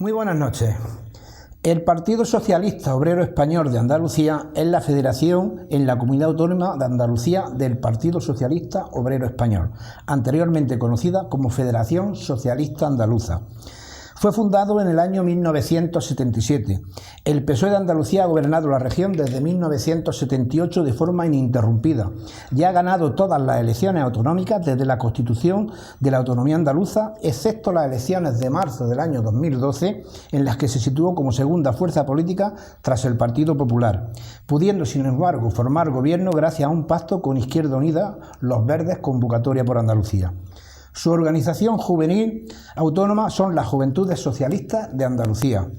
Muy buenas noches. El Partido Socialista Obrero Español de Andalucía es la federación en la Comunidad Autónoma de Andalucía del Partido Socialista Obrero Español, anteriormente conocida como Federación Socialista Andaluza. Fue fundado en el año 1977. El PSOE de Andalucía ha gobernado la región desde 1978 de forma ininterrumpida y ha ganado todas las elecciones autonómicas desde la constitución de la autonomía andaluza, excepto las elecciones de marzo del año 2012, en las que se situó como segunda fuerza política tras el Partido Popular, pudiendo sin embargo formar gobierno gracias a un pacto con Izquierda Unida, Los Verdes, Convocatoria por Andalucía. Su organización juvenil autónoma son las Juventudes Socialistas de Andalucía.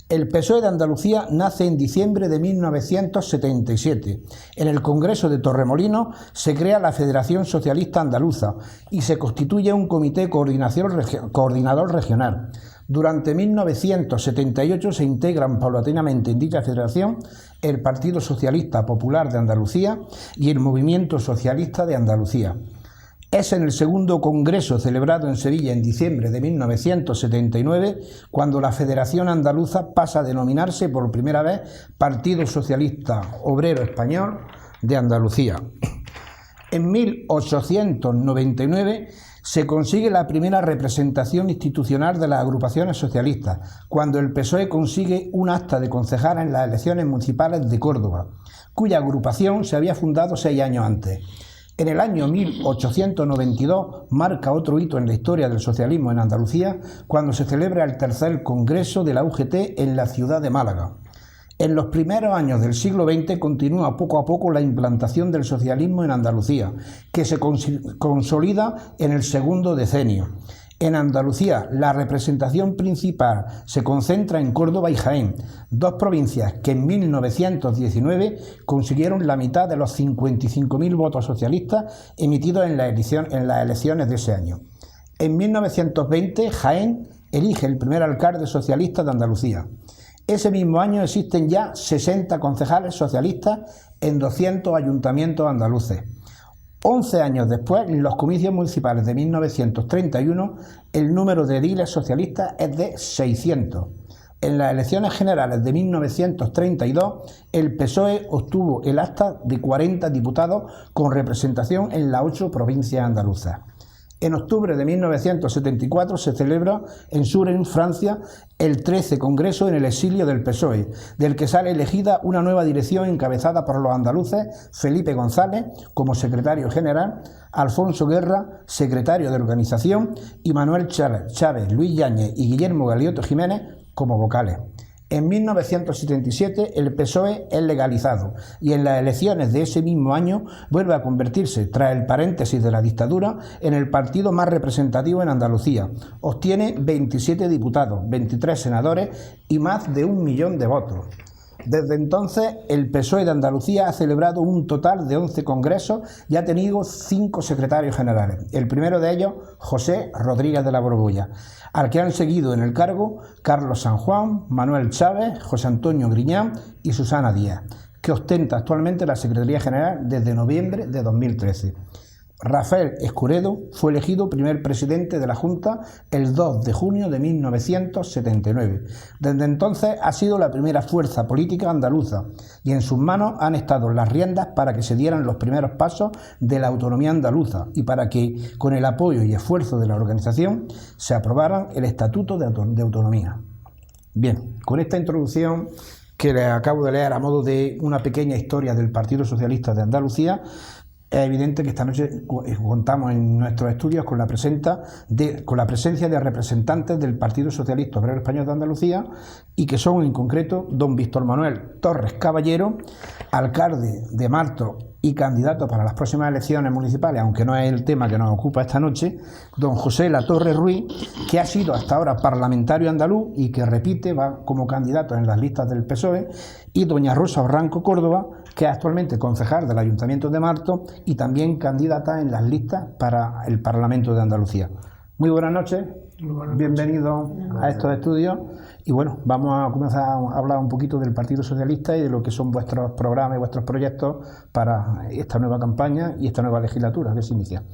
El PSOE de Andalucía nace en diciembre de 1977. En el Congreso de Torremolinos se crea la Federación Socialista Andaluza y se constituye un comité coordinador regional. Durante 1978 se integran paulatinamente en dicha federación el Partido Socialista Popular de Andalucía y el Movimiento Socialista de Andalucía. Es en el segundo congreso celebrado en Sevilla en diciembre de 1979 cuando la Federación Andaluza pasa a denominarse por primera vez Partido Socialista Obrero Español de Andalucía. En 1899 se consigue la primera representación institucional de las agrupaciones socialistas, cuando el PSOE consigue un acta de concejal en las elecciones municipales de Córdoba, cuya agrupación se había fundado 6 años antes. En el año 1892 marca otro hito en la historia del socialismo en Andalucía cuando se celebra el tercer congreso de la UGT en la ciudad de Málaga. En los primeros años del siglo XX continúa poco a poco la implantación del socialismo en Andalucía, que se consolida en el segundo decenio. En Andalucía, la representación principal se concentra en Córdoba y Jaén, dos provincias que en 1919 consiguieron la mitad de los 55.000 votos socialistas emitidos en las elecciones de ese año. En 1920, Jaén elige el primer alcalde socialista de Andalucía. Ese mismo año existen ya 60 concejales socialistas en 200 ayuntamientos andaluces. 11 años después, en los comicios municipales de 1931, el número de ediles socialistas es de 600. En las elecciones generales de 1932, el PSOE obtuvo el acta de 40 diputados con representación en las 8 provincias andaluzas. En octubre de 1974 se celebra en Suresnes, Francia, el 13 Congreso en el exilio del PSOE, del que sale elegida una nueva dirección encabezada por los andaluces Felipe González como secretario general, Alfonso Guerra, secretario de organización, y Manuel Chávez, Luis Yáñez y Guillermo Galioto Jiménez como vocales. En 1977 el PSOE es legalizado y en las elecciones de ese mismo año vuelve a convertirse, tras el paréntesis de la dictadura, en el partido más representativo en Andalucía. Obtiene 27 diputados, 23 senadores y más de 1 millón de votos. Desde entonces, el PSOE de Andalucía ha celebrado un total de 11 congresos y ha tenido 5 secretarios generales. El primero de ellos, José Rodríguez de la Borbolla, al que han seguido en el cargo Carlos San Juan, Manuel Chávez, José Antonio Griñán y Susana Díaz, que ostenta actualmente la Secretaría General desde noviembre de 2013. Rafael Escuredo fue elegido primer presidente de la Junta el 2 de junio de 1979. Desde entonces ha sido la primera fuerza política andaluza y en sus manos han estado las riendas para que se dieran los primeros pasos de la autonomía andaluza y para que, con el apoyo y esfuerzo de la organización, se aprobara el Estatuto de Autonomía. Bien, con esta introducción que les acabo de leer a modo de una pequeña historia del Partido Socialista de Andalucía, es evidente que esta noche contamos en nuestros estudios con la presencia de representantes del Partido Socialista Obrero Español de Andalucía y que son en concreto don Víctor Manuel Torres Caballero, alcalde de Marto y candidato para las próximas elecciones municipales, aunque no es el tema que nos ocupa esta noche, don José Latorre Ruiz, que ha sido hasta ahora parlamentario andaluz y que repite, va como candidato en las listas del PSOE, y doña Rosa Barranco Córdoba, que es actualmente concejal del Ayuntamiento de Marto y también candidata en las listas para el Parlamento de Andalucía. Muy buenas noches, bienvenidos a estos estudios y bueno, vamos a comenzar a hablar un poquito del Partido Socialista y de lo que son vuestros programas y vuestros proyectos para esta nueva campaña y esta nueva legislatura que se inicia.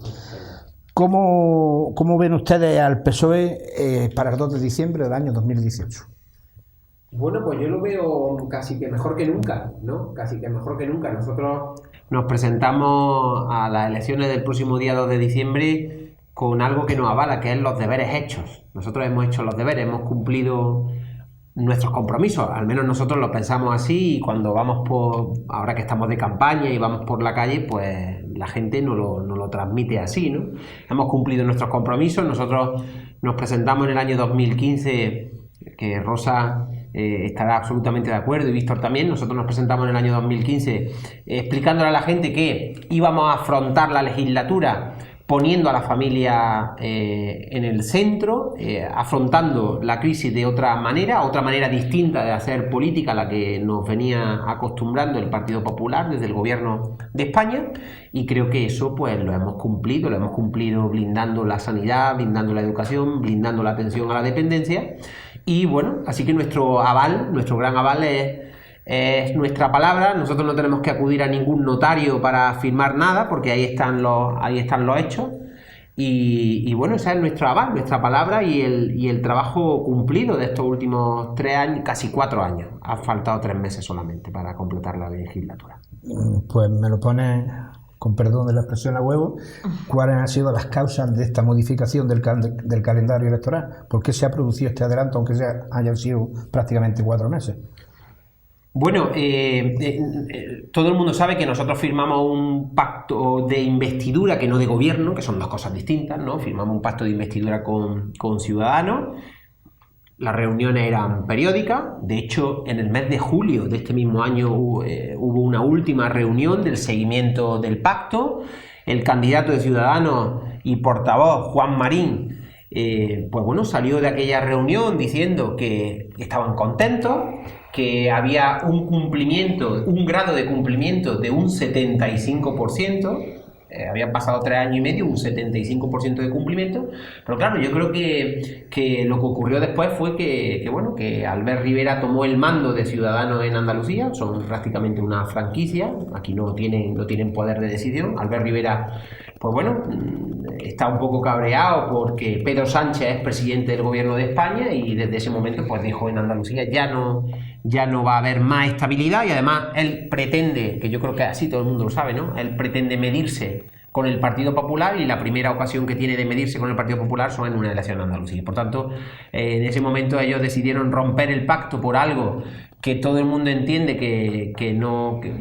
¿Cómo ven ustedes al PSOE para el 2 de diciembre del año 2018? Bueno, pues yo lo veo casi que mejor que nunca, ¿no? Casi que mejor que nunca. Nosotros nos presentamos a las elecciones del próximo día 2 de diciembre con algo que nos avala, que es los deberes hechos. Nosotros hemos hecho los deberes, hemos cumplido nuestros compromisos, al menos nosotros lo pensamos así, y cuando ahora que estamos de campaña y vamos por la calle, pues la gente no lo transmite así, ¿no? Hemos cumplido nuestros compromisos. Nosotros nos presentamos en el año 2015, que Rosa estará absolutamente de acuerdo y Víctor también. Nosotros nos presentamos en el año 2015 explicándole a la gente que íbamos a afrontar la legislatura poniendo a la familia en el centro, afrontando la crisis de otra manera distinta de hacer política a la que nos venía acostumbrando el Partido Popular desde el gobierno de España, y creo que eso pues lo hemos cumplido blindando la sanidad, blindando la educación, blindando la atención a la dependencia. Y bueno, así que nuestro gran aval es nuestra palabra. Nosotros no tenemos que acudir a ningún notario para firmar nada, porque ahí están los hechos. Y bueno, esa es nuestro aval, nuestra palabra y el trabajo cumplido de estos últimos 3 años, casi 4 años. Han faltado 3 meses solamente para completar la legislatura. Pues me lo pone, con perdón de la expresión, a huevo. ¿Cuáles han sido las causas de esta modificación del calendario electoral? ¿Por qué se ha producido este adelanto, aunque hayan sido prácticamente 4 meses? Bueno, todo el mundo sabe que nosotros firmamos un pacto de investidura, que no de gobierno, que son 2 cosas distintas, ¿no? Firmamos un pacto de investidura con Ciudadanos. Las reuniones eran periódicas. De hecho, en el mes de julio de este mismo año hubo una última reunión del seguimiento del pacto. El candidato de Ciudadanos y portavoz, Juan Marín, pues bueno, salió de aquella reunión diciendo que estaban contentos, que había un grado de cumplimiento de un 75%, habían pasado 3 años y medio, un 75% de cumplimiento, pero claro, yo creo que lo que ocurrió después fue que Albert Rivera tomó el mando de Ciudadanos en Andalucía. Son prácticamente una franquicia, aquí no tienen poder de decisión. Albert Rivera, pues bueno, está un poco cabreado porque Pedro Sánchez es presidente del gobierno de España, y desde ese momento pues dijo: en Andalucía ya no va a haber más estabilidad. Y además él pretende, que yo creo que así todo el mundo lo sabe, ¿no? Él pretende medirse con el Partido Popular, y la primera ocasión que tiene de medirse con el Partido Popular son en una elección en Andalucía. Por tanto, en ese momento ellos decidieron romper el pacto por algo que todo el mundo entiende que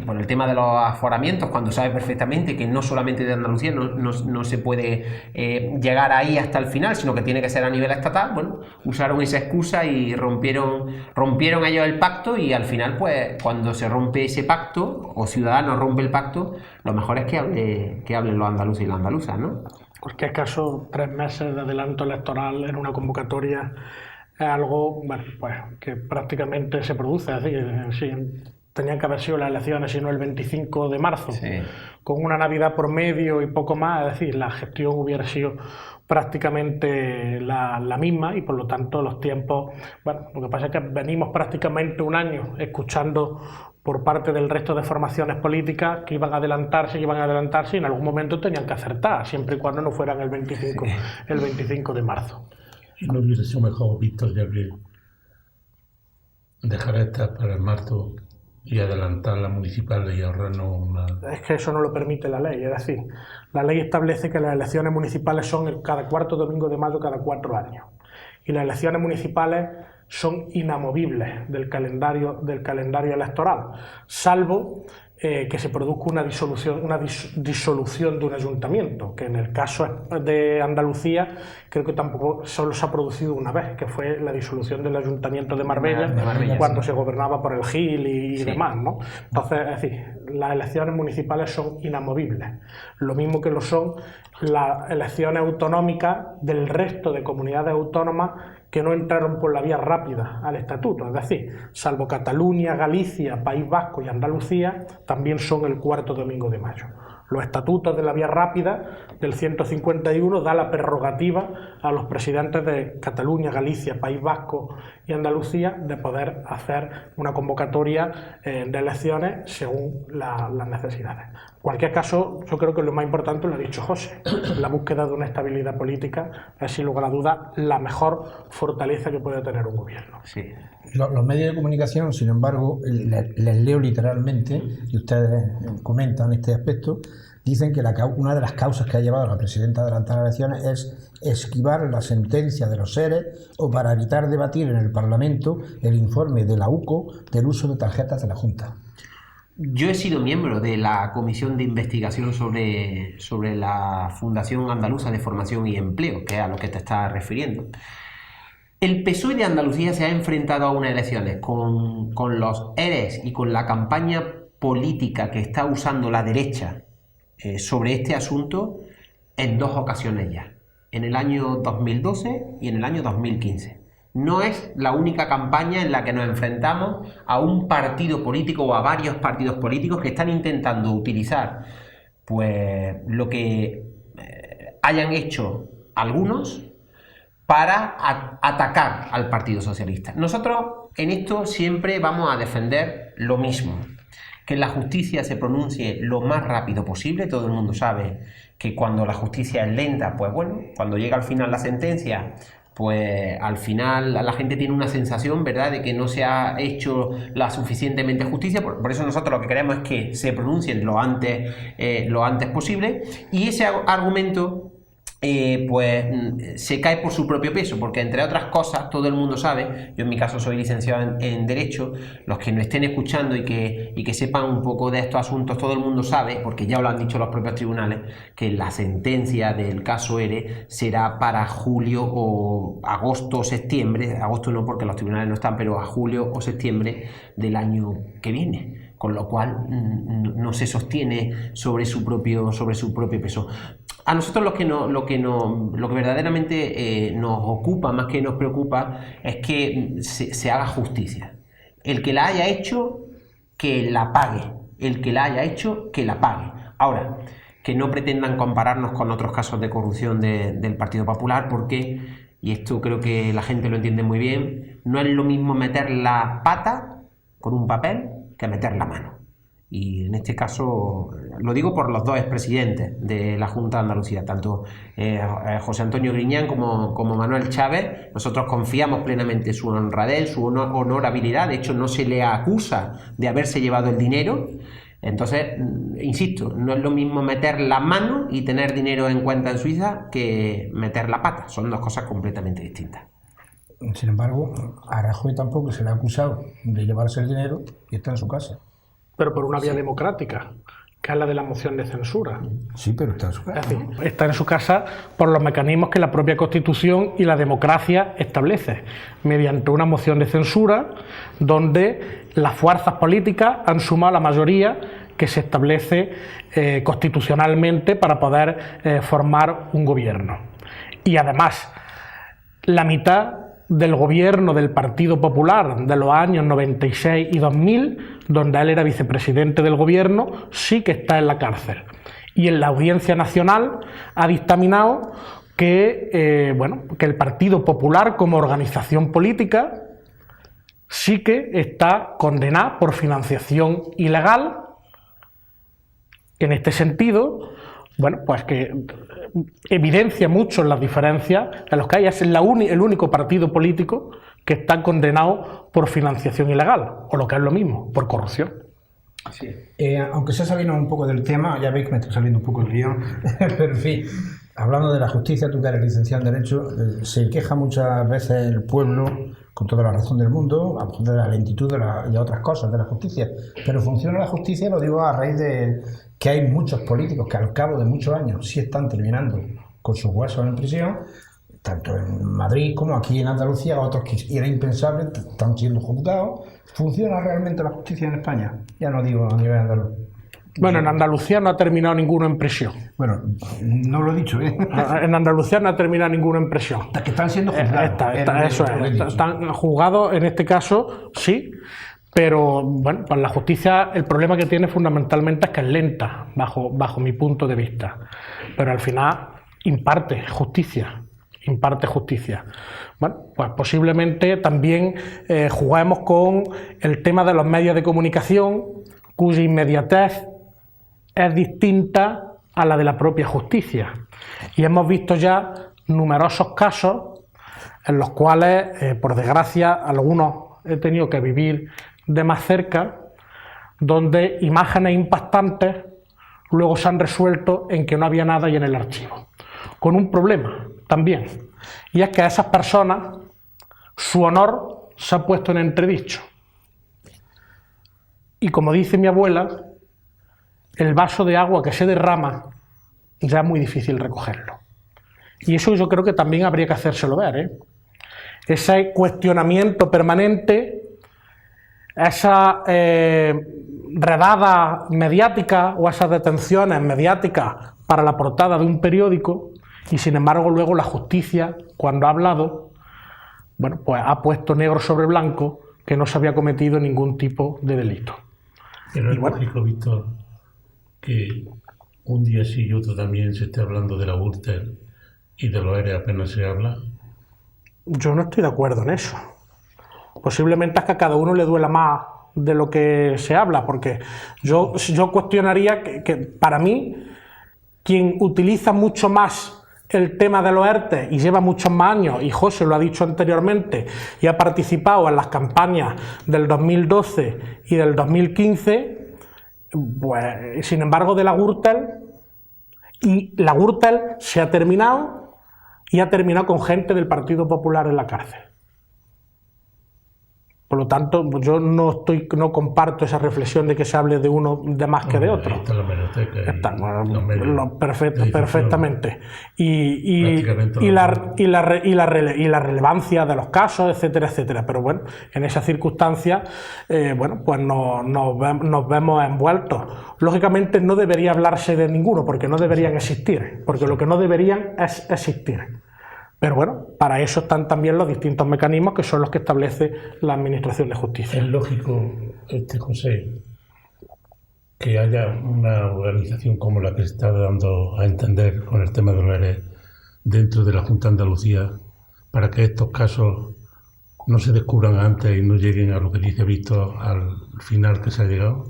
por el tema de los aforamientos, cuando sabe perfectamente que no solamente de Andalucía no se puede llegar ahí hasta el final, sino que tiene que ser a nivel estatal. Bueno, usaron esa excusa y rompieron ellos el pacto, y al final, pues, cuando se rompe ese pacto, o Ciudadanos rompe el pacto, lo mejor es que hablen los andaluces y las andaluzas, ¿no? En cualquier caso, 3 meses de adelanto electoral en una convocatoria es algo, bueno, pues, que prácticamente se produce. Es decir, si tenían que haber sido las elecciones, si no el 25 de marzo, sí, con una Navidad por medio y poco más, es decir, la gestión hubiera sido prácticamente la misma, y por lo tanto los tiempos, bueno, lo que pasa es que venimos prácticamente un año escuchando por parte del resto de formaciones políticas que iban a adelantarse, y en algún momento tenían que acertar, siempre y cuando no fueran el 25 de marzo. ¿No hubiese sido mejor, Víctor, ya que dejar estas para el marzo y adelantar las municipales y ahorrarnos una...? Es que eso no lo permite la ley. Es decir, la ley establece que las elecciones municipales son cada 4º domingo de mayo cada 4 años, y las elecciones municipales son inamovibles del calendario electoral, salvo que se produzca una disolución de un ayuntamiento, que en el caso de Andalucía creo que tampoco solo se ha producido una vez, que fue la disolución del ayuntamiento de Marbella, cuando se gobernaba por el GIL y demás, ¿no? Entonces, es decir, las elecciones municipales son inamovibles, lo mismo que lo son las elecciones autonómicas del resto de comunidades autónomas que no entraron por la vía rápida al estatuto. Es decir, salvo Cataluña, Galicia, País Vasco y Andalucía, también son el 4º domingo de mayo. Los estatutos de la vía rápida del 151 da la prerrogativa a los presidentes de Cataluña, Galicia, País Vasco y Andalucía de poder hacer una convocatoria de elecciones según las necesidades. cualquier caso, yo creo que lo más importante lo ha dicho José. La búsqueda de una estabilidad política es, sin lugar a dudas, la mejor fortaleza que puede tener un gobierno. Sí. Los medios de comunicación, sin embargo, les leo literalmente, y ustedes comentan este aspecto, dicen que una de las causas que ha llevado a la presidenta a adelantar las elecciones es esquivar la sentencia de los seres o para evitar debatir en el Parlamento el informe de la UCO del uso de tarjetas de la Junta. Yo he sido miembro de la comisión de investigación sobre la Fundación Andaluza de Formación y Empleo, que es a lo que te estás refiriendo. El PSOE de Andalucía se ha enfrentado a unas elecciones con los ERES y con la campaña política que está usando la derecha sobre este asunto en 2 ocasiones ya, en el año 2012 y en el año 2015. No es la única campaña en la que nos enfrentamos a un partido político o a varios partidos políticos que están intentando utilizar pues lo que hayan hecho algunos para atacar al Partido Socialista. Nosotros en esto siempre vamos a defender lo mismo, que la justicia se pronuncie lo más rápido posible. Todo el mundo sabe que cuando la justicia es lenta, pues bueno, cuando llega al final la sentencia, pues al final la gente tiene una sensación, ¿verdad?, de que no se ha hecho la suficientemente justicia. Por eso nosotros lo que queremos es que se pronuncien lo antes posible, y ese argumento pues se cae por su propio peso, porque entre otras cosas todo el mundo sabe, yo en mi caso soy licenciado en Derecho, los que nos estén escuchando y que sepan un poco de estos asuntos, todo el mundo sabe, porque ya lo han dicho los propios tribunales, que la sentencia del caso ERE será para julio o agosto o septiembre, agosto no porque los tribunales no están, pero a julio o septiembre del año que viene, con lo cual no se sostiene sobre su propio peso. A nosotros lo que verdaderamente nos ocupa, más que nos preocupa, es que se haga justicia. El que la haya hecho, que la pague. El que la haya hecho, que la pague. Ahora, que no pretendan compararnos con otros casos de corrupción del Partido Popular, porque, y esto creo que la gente lo entiende muy bien, no es lo mismo meter la pata con un papel que meter la mano. Y en este caso, lo digo por los 2 expresidentes de la Junta de Andalucía, tanto José Antonio Griñán como Manuel Chávez. Nosotros confiamos plenamente en su honradez, su honorabilidad. De hecho, no se le acusa de haberse llevado el dinero. Entonces, insisto, no es lo mismo meter la mano y tener dinero en cuenta en Suiza que meter la pata. Son 2 cosas completamente distintas. Sin embargo, a Rajoy tampoco se le ha acusado de llevarse el dinero y está en su casa. Pero por una vía democrática, que es la de la moción de censura. Sí, pero está en su casa. Es decir, está en su casa por los mecanismos que la propia Constitución y la democracia establece, mediante una moción de censura donde las fuerzas políticas han sumado la mayoría que se establece constitucionalmente para poder formar un gobierno. Y además, la mitad del gobierno del Partido Popular de los años 96 y 2000, donde él era vicepresidente del gobierno, sí que está en la cárcel. Y en la Audiencia Nacional ha dictaminado que, que el Partido Popular como organización política sí que está condenado por financiación ilegal. En este sentido, pues que evidencia mucho las diferencias en los que hay. Es el único partido político que está condenado por financiación ilegal, o lo que es lo mismo, por corrupción. Sí. Aunque se ha salido un poco del tema, ya veis que me está saliendo un poco el guión, pero en fin, hablando de la justicia, tú que eres licenciado en Derecho, se queja muchas veces el pueblo, con toda la razón del mundo, a de la lentitud de otras cosas de la justicia, pero funciona la justicia, lo digo a raíz de que hay muchos políticos que al cabo de muchos años sí están terminando con sus huesos en prisión, tanto en Madrid como aquí en Andalucía, otros que era impensable están siendo juzgados. ¿Funciona realmente la justicia en España? Ya no digo a nivel andaluz. Bueno, en Andalucía no ha terminado ninguno en prisión. Bueno, no lo he dicho, ¿eh? En Andalucía no ha terminado ninguno en prisión. Que están siendo juzgados. Están juzgados en este caso, sí. Pero bueno, pues la justicia, el problema que tiene fundamentalmente es que es lenta, bajo mi punto de vista. Pero al final imparte justicia. Bueno, pues posiblemente también juguemos con el tema de los medios de comunicación, cuya inmediatez es distinta a la de la propia justicia. Y hemos visto ya numerosos casos en los cuales, por desgracia, algunos he tenido que vivir de más cerca, donde imágenes impactantes luego se han resuelto en que no había nada ahí en el archivo. Con un problema también, y es que a esas personas su honor se ha puesto en entredicho. Y como dice mi abuela, el vaso de agua que se derrama ya es muy difícil recogerlo. Y eso yo creo que también habría que hacérselo ver, ¿eh? Ese cuestionamiento permanente, esa redada mediática o esas detenciones mediáticas para la portada de un periódico, y sin embargo luego la justicia, cuando ha hablado, bueno, pues ha puesto negro sobre blanco que no se había cometido ningún tipo de delito. Pero es lógico, Víctor, que un día sí y otro también se esté hablando de la Gürtel y de los ERE apenas se habla. Yo no estoy de acuerdo en eso. Posiblemente es que a cada uno le duela más de lo que se habla, porque yo cuestionaría que para mí, quien utiliza mucho más el tema de los ERTE y lleva muchos más años, y José lo ha dicho anteriormente, y ha participado en las campañas del 2012 y del 2015, pues sin embargo de la Gürtel, y la Gürtel se ha terminado, y ha terminado con gente del Partido Popular en la cárcel. Por lo tanto, yo no comparto esa reflexión de que se hable de uno de más que de otro. Está la hemeroteca. Perfectamente. Y la relevancia de los casos, etcétera, etcétera. Pero bueno, en esas circunstancias, bueno, pues nos vemos envueltos. Lógicamente no debería hablarse de ninguno, porque no deberían existir, porque lo que no deberían es existir. Pero bueno, para eso están también los distintos mecanismos que son los que establece la Administración de Justicia. Es lógico, José, que haya una organización como la que se está dando a entender con el tema de los ERE dentro de la Junta de Andalucía para que estos casos no se descubran antes y no lleguen a lo que dice Víctor al final que se ha llegado.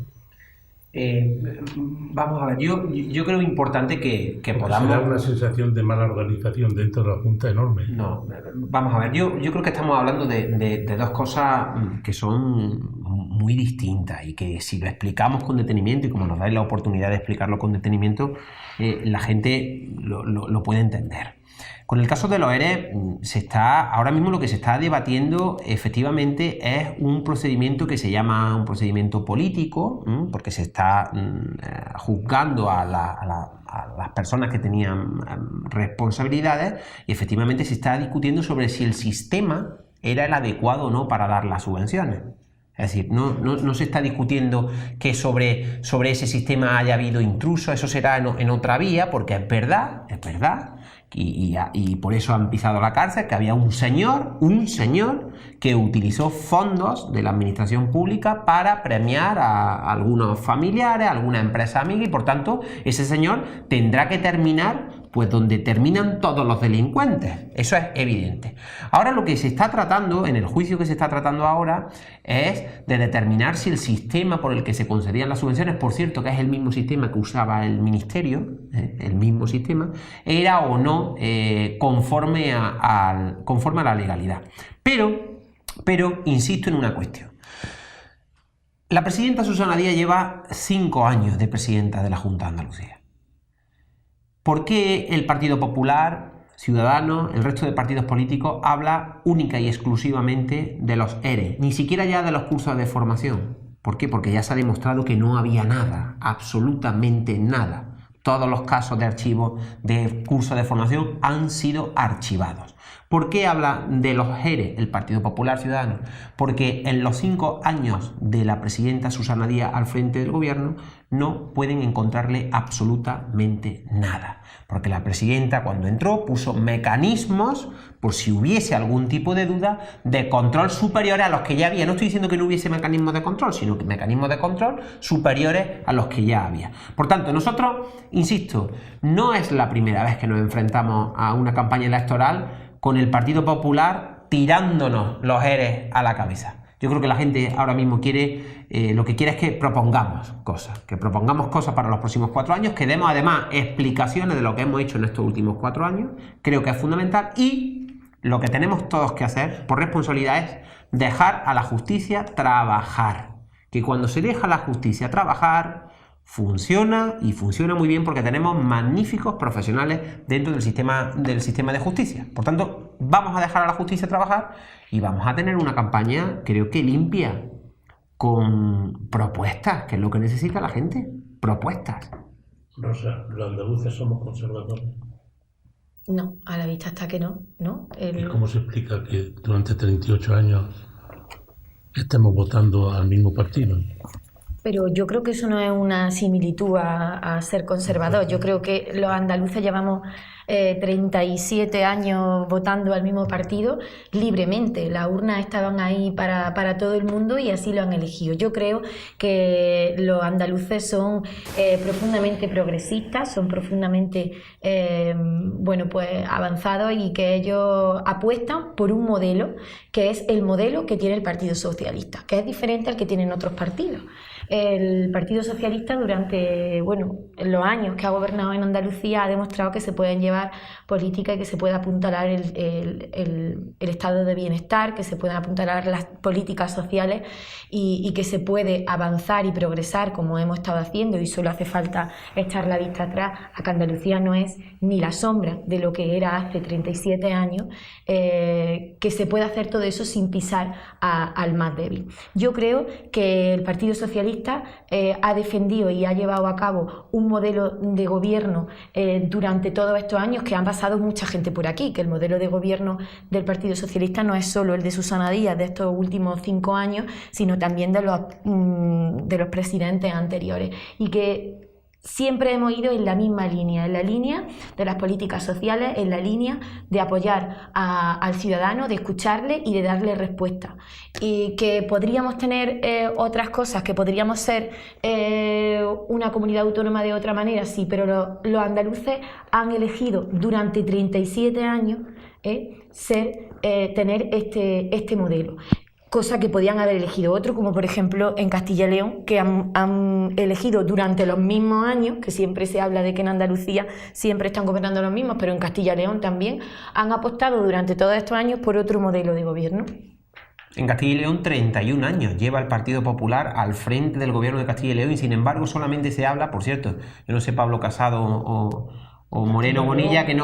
Vamos a ver, yo creo importante que podamos... ¿Será una sensación de mala organización dentro de la Junta enorme? No, vamos a ver, yo creo que estamos hablando de dos cosas que son muy distintas y que si lo explicamos con detenimiento y como nos dais la oportunidad de explicarlo con detenimiento, la gente lo puede entender. Con el caso de los ERE, ahora mismo lo que se está debatiendo efectivamente es un procedimiento que se llama un procedimiento político, porque se está juzgando a las personas que tenían responsabilidades y efectivamente se está discutiendo sobre si el sistema era el adecuado o no para dar las subvenciones. Es decir, no se está discutiendo que sobre ese sistema haya habido intrusos, eso será en otra vía, porque es verdad, y por eso han pisado la cárcel, que había un señor que utilizó fondos de la administración pública para premiar a algunos familiares, a alguna empresa amiga, y por tanto ese señor tendrá que terminar pues donde terminan todos los delincuentes. Eso es evidente. Ahora lo que se está tratando, en el juicio que se está tratando ahora, es de determinar si el sistema por el que se concedían las subvenciones, por cierto que es el mismo sistema que usaba el Ministerio, el mismo sistema, era o no conforme a la legalidad. Pero insisto en una cuestión. La presidenta Susana Díaz lleva 5 años de presidenta de la Junta de Andalucía. ¿Por qué el Partido Popular, Ciudadanos, el resto de partidos políticos habla única y exclusivamente de los ERE? Ni siquiera ya de los cursos de formación. ¿Por qué? Porque ya se ha demostrado que no había nada, absolutamente nada. Todos los casos de archivos de cursos de formación han sido archivados. ¿Por qué habla de los ERE el Partido Popular Ciudadano? Porque en los 5 años de la presidenta Susana Díaz al frente del gobierno no pueden encontrarle absolutamente nada. Porque la presidenta cuando entró puso mecanismos, por si hubiese algún tipo de duda, de control superiores a los que ya había. No estoy diciendo que no hubiese mecanismos de control, sino que mecanismos de control superiores a los que ya había. Por tanto, nosotros, insisto, no es la primera vez que nos enfrentamos a una campaña electoral con el Partido Popular tirándonos los ERE a la cabeza. Yo creo que la gente ahora mismo quiere, lo que quiere es que propongamos cosas para los próximos 4 años, que demos además explicaciones de lo que hemos hecho en estos últimos 4 años, creo que es fundamental, y lo que tenemos todos que hacer por responsabilidad es dejar a la justicia trabajar, que cuando se deja a la justicia trabajar, funciona y funciona muy bien porque tenemos magníficos profesionales dentro del sistema de justicia. Por tanto, vamos a dejar a la justicia trabajar y vamos a tener una campaña, creo que limpia, con propuestas, que es lo que necesita la gente. Propuestas. Rosa, ¿los andaluces somos conservadores? No, a la vista está que no, ¿no? ¿Y cómo se explica que durante 38 años estemos votando al mismo partido? Pero yo creo que eso no es una similitud a ser conservador. Yo creo que los andaluces llevamos 37 años votando al mismo partido libremente. Las urnas estaban ahí para todo el mundo y así lo han elegido. Yo creo que los andaluces son profundamente progresistas, son profundamente avanzados, y que ellos apuestan por un modelo que es el modelo que tiene el Partido Socialista, que es diferente al que tienen otros partidos. El Partido Socialista durante los años que ha gobernado en Andalucía ha demostrado que se pueden llevar políticas y que se puede apuntalar el estado de bienestar, que se pueden apuntalar las políticas sociales y que se puede avanzar y progresar como hemos estado haciendo, y solo hace falta echar la vista atrás a que Andalucía no es ni la sombra de lo que era hace 37 años, que se puede hacer todo eso sin pisar al más débil. Yo creo que el Partido Socialista ha defendido y ha llevado a cabo un modelo de gobierno durante todos estos años, que han pasado mucha gente por aquí, que el modelo de gobierno del Partido Socialista no es solo el de Susana Díaz de estos últimos 5 años, sino también de los presidentes anteriores, y que siempre hemos ido en la misma línea, en la línea de las políticas sociales, en la línea de apoyar al ciudadano, de escucharle y de darle respuesta. Y que podríamos tener otras cosas, que podríamos ser una comunidad autónoma de otra manera, sí, pero los andaluces han elegido durante 37 años tener este modelo. Cosa que podían haber elegido otro, como por ejemplo en Castilla y León, que han elegido durante los mismos años, que siempre se habla de que en Andalucía siempre están gobernando los mismos, pero en Castilla y León también han apostado durante todos estos años por otro modelo de gobierno. En Castilla y León 31 años lleva el Partido Popular al frente del gobierno de Castilla y León, y sin embargo solamente se habla, por cierto, yo no sé, Pablo Casado o Moreno Bonilla, que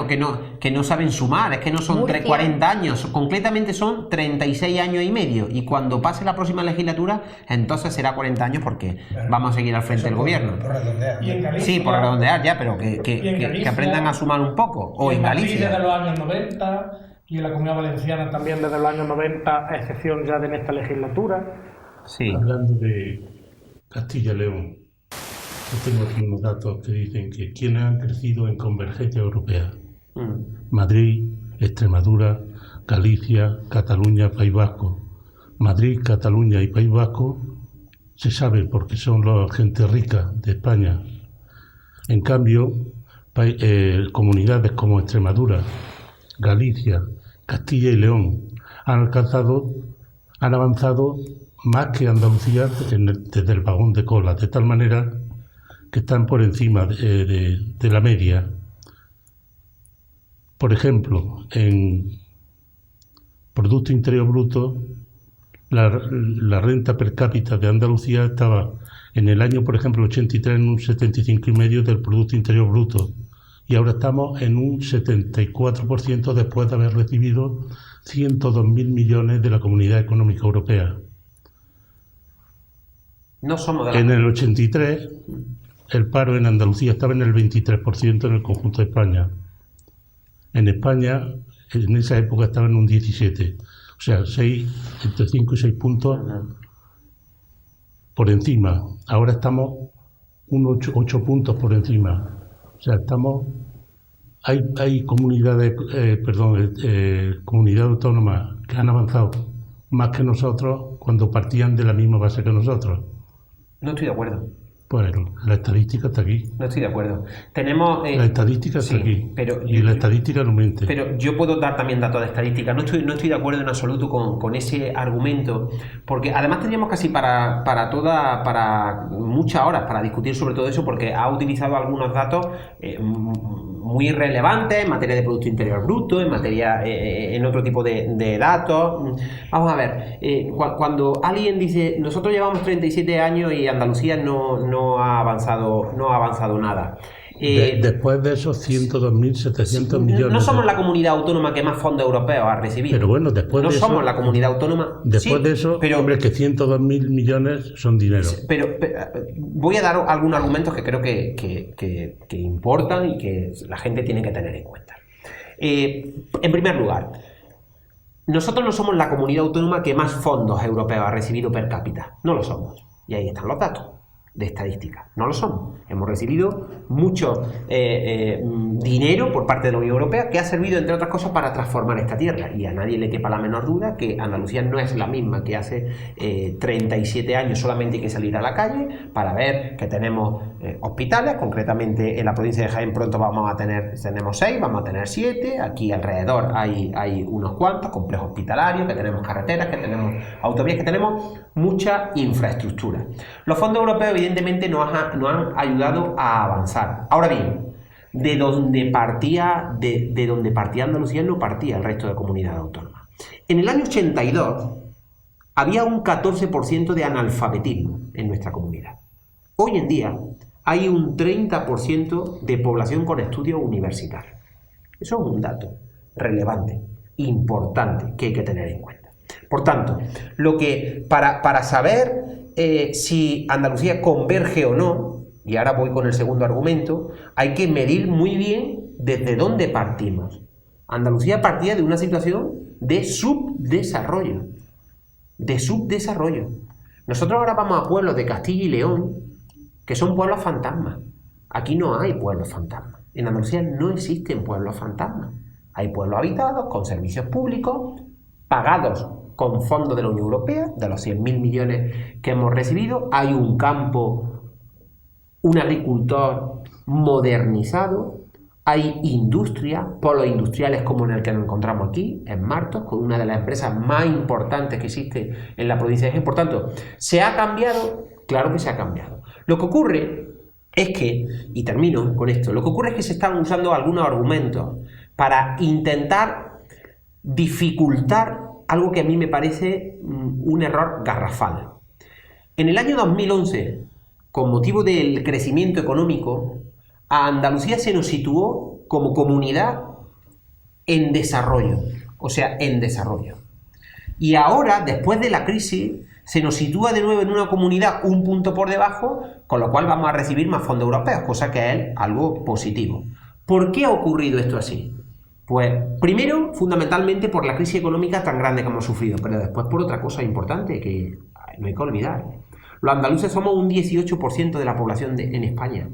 no saben sumar, es que no son 40 años, concretamente son 36 años y medio, y cuando pase la próxima legislatura, entonces será 40 años, porque vamos a seguir al frente del gobierno. Por redondear. Y en Galicia, sí, por redondear ya, pero que aprendan a sumar un poco. O en Galicia. Desde los años 90, y en la Comunidad Valenciana también desde los años 90, a excepción ya de esta legislatura. Sí. Hablando de Castilla y León, yo tengo aquí unos datos que dicen que quienes han crecido en convergencia europea: Madrid, Extremadura, Galicia, Cataluña, País Vasco. Madrid, Cataluña y País Vasco se sabe porque son la gente rica de España. En cambio, comunidades como Extremadura, Galicia, Castilla y León han avanzado más que Andalucía desde el vagón de cola, de tal manera que están por encima de la media. Por ejemplo, en Producto Interior Bruto, la renta per cápita de Andalucía estaba en el año, por ejemplo, 83 en un 75,5% del Producto Interior Bruto, y ahora estamos en un 74% después de haber recibido 102.000 millones de la Comunidad Económica Europea. No somos En el 83, el paro en Andalucía estaba en el 23% en el conjunto de España. En España, en esa época, estaba en un 17%. O sea, entre 5 y 6 puntos por encima. Ahora estamos 8 puntos por encima. O sea, hay comunidades autónomas que han avanzado más que nosotros cuando partían de la misma base que nosotros. No estoy de acuerdo. Pues la estadística está aquí. No estoy de acuerdo. Tenemos... la estadística está aquí. Y la estadística no miente. Pero yo puedo dar también datos de estadística. No estoy de acuerdo en absoluto con ese argumento, porque además teníamos casi para muchas horas para discutir sobre todo eso, porque ha utilizado algunos datos muy relevantes en materia de Producto Interior Bruto, en materia en otro tipo de datos. Vamos a ver, cuando alguien dice nosotros llevamos 37 años y Andalucía no ha avanzado nada. Después de esos 102.700 millones. No somos la comunidad autónoma que más fondos europeos ha recibido. Pero bueno, después de eso. No somos la comunidad autónoma. Después de eso, hombre, que 102.000 millones son dinero. Pero voy a dar algunos argumentos que creo que importan y que la gente tiene que tener en cuenta. En primer lugar, nosotros no somos la comunidad autónoma que más fondos europeos ha recibido per cápita. No lo somos. Y ahí están los datos de estadística. No lo somos. Hemos recibido mucho dinero por parte de la Unión Europea que ha servido, entre otras cosas, para transformar esta tierra. Y a nadie le quepa la menor duda que Andalucía no es la misma que hace 37 años. Solamente hay que salir a la calle para ver que tenemos hospitales. Concretamente en la provincia de Jaén pronto tenemos 6, vamos a tener 7. Aquí alrededor hay unos cuantos complejos hospitalarios, que tenemos carreteras, que tenemos autovías, que tenemos mucha infraestructura. Los fondos europeos evidentemente nos han ayudado a avanzar. Ahora bien, de donde partía Andalucía no partía el resto de comunidades autónomas. En el año 82 había un 14% de analfabetismo en nuestra comunidad. Hoy en día hay un 30% de población con estudios universitarios. Eso es un dato relevante, importante, que hay que tener en cuenta. Por tanto, lo que para saber si Andalucía converge o no, y ahora voy con el segundo argumento, hay que medir muy bien desde dónde partimos. Andalucía partía de una situación de subdesarrollo. Nosotros ahora vamos a pueblos de Castilla y León que son pueblos fantasmas. Aquí no hay pueblos fantasmas. En Andalucía no existen pueblos fantasmas. Hay pueblos habitados con servicios públicos, pagados con fondos de la Unión Europea, de los 100.000 millones que hemos recibido. Hay un campo, un agricultor modernizado, hay industria, polos industriales como en el que nos encontramos aquí, en Martos, con una de las empresas más importantes que existe en la provincia de Jaén. Por tanto, ¿se ha cambiado? Claro que se ha cambiado. Lo que ocurre es que, y termino con esto, lo que ocurre es que se están usando algunos argumentos para intentar dificultar algo que a mí me parece un error garrafal. En el año 2011, con motivo del crecimiento económico, a Andalucía se nos situó como comunidad en desarrollo, o sea, en desarrollo. Y ahora, después de la crisis, se nos sitúa de nuevo en una comunidad un punto por debajo, con lo cual vamos a recibir más fondos europeos, cosa que es algo positivo. ¿Por qué ha ocurrido esto así? Pues primero, fundamentalmente por la crisis económica tan grande que hemos sufrido, pero después por otra cosa importante que no hay que olvidar. Los andaluces somos un 18% de la población en España.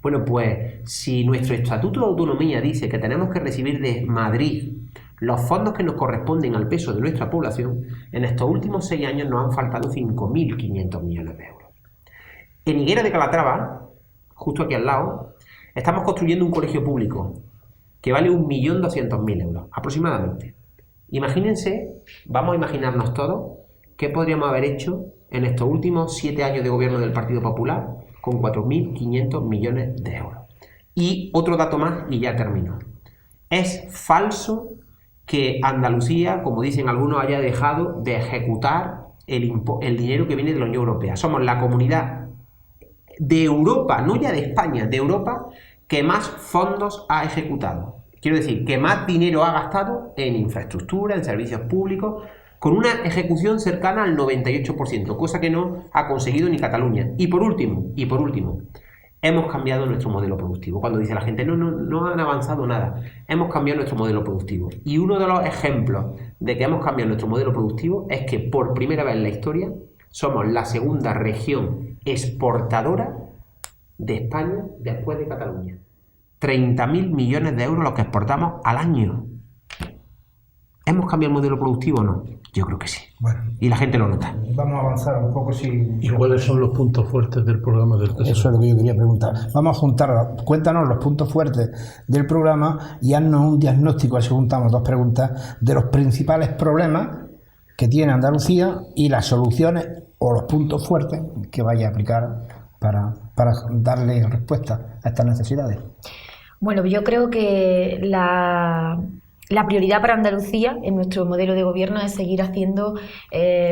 Bueno, pues si nuestro Estatuto de Autonomía dice que tenemos que recibir de Madrid los fondos que nos corresponden al peso de nuestra población, en estos últimos 6 años nos han faltado 5.500 millones de euros. En Higuera de Calatrava, justo aquí al lado, estamos construyendo un colegio público que vale 1.200.000 euros, aproximadamente. Imagínense, vamos a imaginarnos todos, qué podríamos haber hecho en estos últimos 7 años de gobierno del Partido Popular con 4.500 millones de euros. Y otro dato más, y ya termino. Es falso que Andalucía, como dicen algunos, haya dejado de ejecutar el dinero que viene de la Unión Europea. Somos la comunidad de Europa, no ya de España, de Europa, que más fondos ha ejecutado. Quiero decir, que más dinero ha gastado en infraestructura, en servicios públicos, con una ejecución cercana al 98%, cosa que no ha conseguido ni Cataluña. Y por último, hemos cambiado nuestro modelo productivo. Cuando dice la gente, no han avanzado nada, hemos cambiado nuestro modelo productivo. Y uno de los ejemplos de que hemos cambiado nuestro modelo productivo es que por primera vez en la historia somos la segunda región exportadora de España después de Cataluña. 30.000 millones de euros los que exportamos al año. ¿Hemos cambiado el modelo productivo o no? Yo creo que sí. Bueno, y la gente lo nota. vamos a avanzar un poco sin... ¿Y cuáles son los puntos fuertes del programa del PSOE? Eso es lo que yo quería preguntar. Vamos a juntar, cuéntanos los puntos fuertes del programa y haznos un diagnóstico, así juntamos dos preguntas, de los principales problemas que tiene Andalucía y las soluciones o los puntos fuertes que vaya a aplicar para darle respuesta a estas necesidades. Bueno, yo creo que la prioridad para Andalucía en nuestro modelo de gobierno es seguir haciendo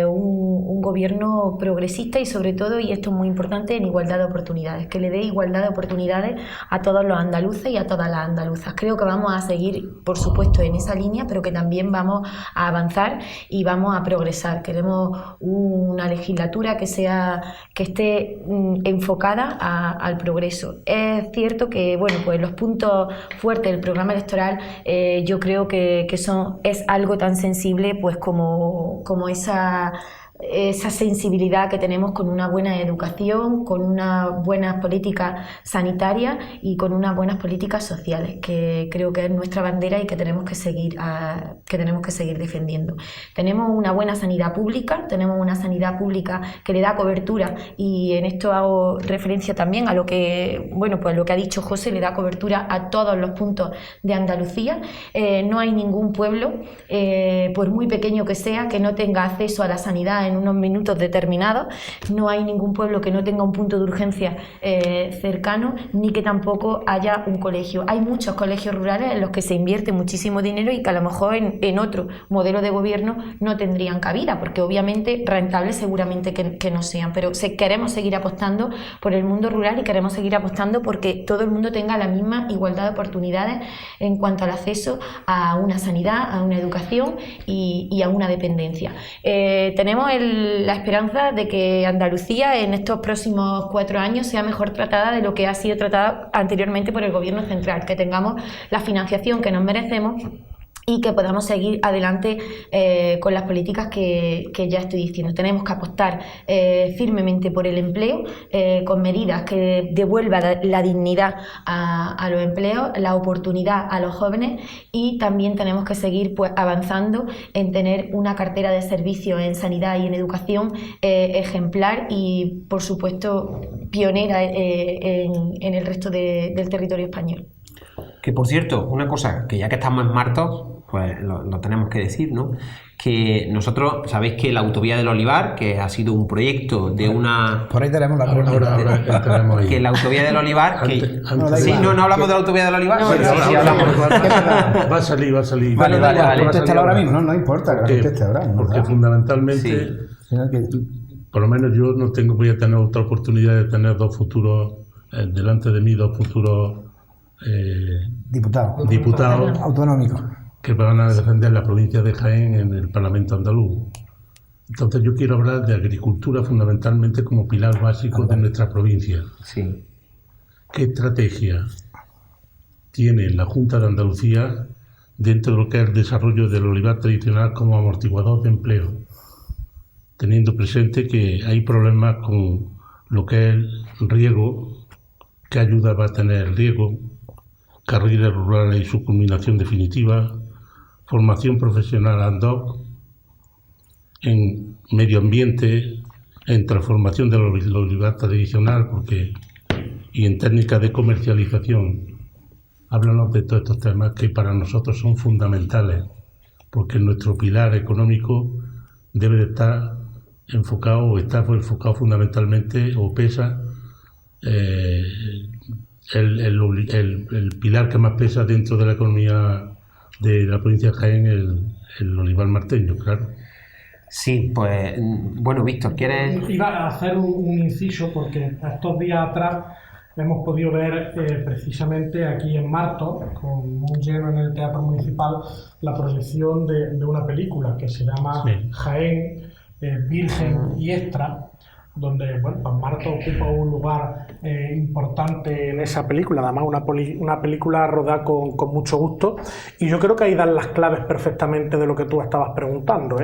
un gobierno progresista y sobre todo, y esto es muy importante, en igualdad de oportunidades, que le dé igualdad de oportunidades a todos los andaluces y a todas las andaluzas. Creo que vamos a seguir, por supuesto, en esa línea, pero que también vamos a avanzar y vamos a progresar. Queremos una legislatura que esté enfocada al progreso. Es cierto que, bueno, pues los puntos fuertes del programa electoral, yo creo que es algo tan sensible pues como esa sensibilidad que tenemos con una buena educación, con unas buenas políticas sanitarias y con unas buenas políticas sociales, que creo que es nuestra bandera y que tenemos que seguir defendiendo. Tenemos una buena sanidad pública que le da cobertura, y en esto hago referencia también a lo que, bueno, pues lo que ha dicho José, le da cobertura a todos los puntos de Andalucía. No hay ningún pueblo, por muy pequeño que sea, que no tenga acceso a la sanidad en unos minutos determinados. No hay ningún pueblo que no tenga un punto de urgencia cercano, ni que tampoco haya un colegio. Hay muchos colegios rurales en los que se invierte muchísimo dinero y que a lo mejor en otro modelo de gobierno no tendrían cabida, porque obviamente rentables seguramente que no sean, pero queremos seguir apostando por el mundo rural y queremos seguir apostando porque todo el mundo tenga la misma igualdad de oportunidades en cuanto al acceso a una sanidad, a una educación y a una dependencia. Tenemos la esperanza de que Andalucía en estos próximos 4 años sea mejor tratada de lo que ha sido tratada anteriormente por el Gobierno central, que tengamos la financiación que nos merecemos y que podamos seguir adelante con las políticas que ya estoy diciendo. Tenemos que apostar firmemente por el empleo, con medidas que devuelvan la dignidad a los empleos, la oportunidad a los jóvenes, y también tenemos que seguir pues avanzando en tener una cartera de servicios en sanidad y en educación ejemplar y, por supuesto, pionera en el resto del territorio español. Que, por cierto, una cosa que ya que estamos en Martos, pues lo tenemos que decir, ¿no? Que nosotros, sabéis que la Autovía del Olivar, que ha sido un proyecto de una... Por ahí tenemos la Ahora entraremos ahí. Que la Autovía del Olivar... No hablamos de la Autovía del Olivar. No, Pero sí hablamos. Va a salir. Vale. Contéstalo ahora mismo, no importa que conteste ahora. Porque fundamentalmente, por lo menos yo no voy a tener otra oportunidad de tener dos futuros, delante de mí, dos futuros diputados autonómicos que van a defender la provincia de Jaén en el Parlamento andaluz. Entonces yo quiero hablar de agricultura fundamentalmente como pilar básico de nuestra provincia. Sí. ¿Qué estrategia tiene la Junta de Andalucía dentro de lo que es el desarrollo del olivar tradicional como amortiguador de empleo? Teniendo presente que hay problemas con lo que es el riego, qué ayuda va a tener el riego, carreras rurales y su culminación definitiva, formación profesional ad hoc, en medio ambiente, en transformación del olivar tradicional y en técnicas de comercialización. Háblanos de todos estos temas que para nosotros son fundamentales, porque nuestro pilar económico debe de estar enfocado o está enfocado fundamentalmente o pesa el pilar que más pesa dentro de la economía de la provincia de Jaén, el olivar marteño, claro. Sí, pues bueno, Víctor, ¿quieres...? Iba a hacer un inciso porque estos días atrás hemos podido ver precisamente aquí en Martos, con un lleno en el Teatro Municipal, la proyección de una película que se llama Jaén, Virgen y Extra, donde bueno, pues Martos ocupa un lugar importante en esa película, además una película rodada con mucho gusto, y yo creo que ahí dan las claves perfectamente de lo que tú estabas preguntando,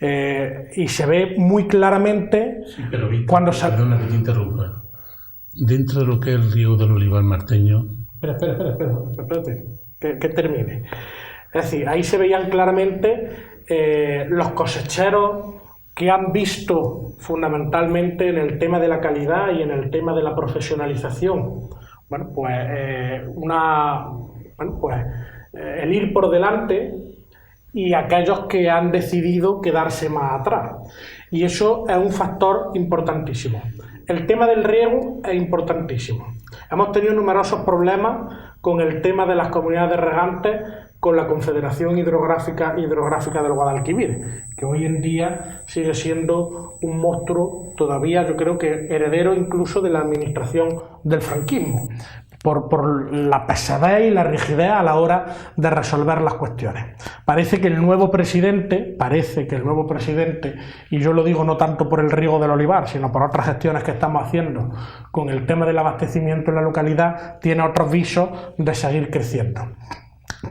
y se ve muy claramente pero Víctor, cuando perdona que te interrumpa. Dentro de lo que es el riego del olivar marteño... Espérate, que termine. Es decir, ahí se veían claramente los cosecheros que han visto fundamentalmente en el tema de la calidad y en el tema de la profesionalización, bueno, pues, el ir por delante, y aquellos que han decidido quedarse más atrás. Y eso es un factor importantísimo. El tema del riego es importantísimo. Hemos tenido numerosos problemas con el tema de las comunidades regantes con la Confederación Hidrográfica del Guadalquivir, que hoy en día sigue siendo un monstruo todavía, yo creo que heredero incluso de la administración del franquismo, por la pesadez y la rigidez a la hora de resolver las cuestiones. Parece que el nuevo presidente, y yo lo digo no tanto por el riego del olivar, sino por otras gestiones que estamos haciendo con el tema del abastecimiento en la localidad, tiene otros visos de seguir creciendo.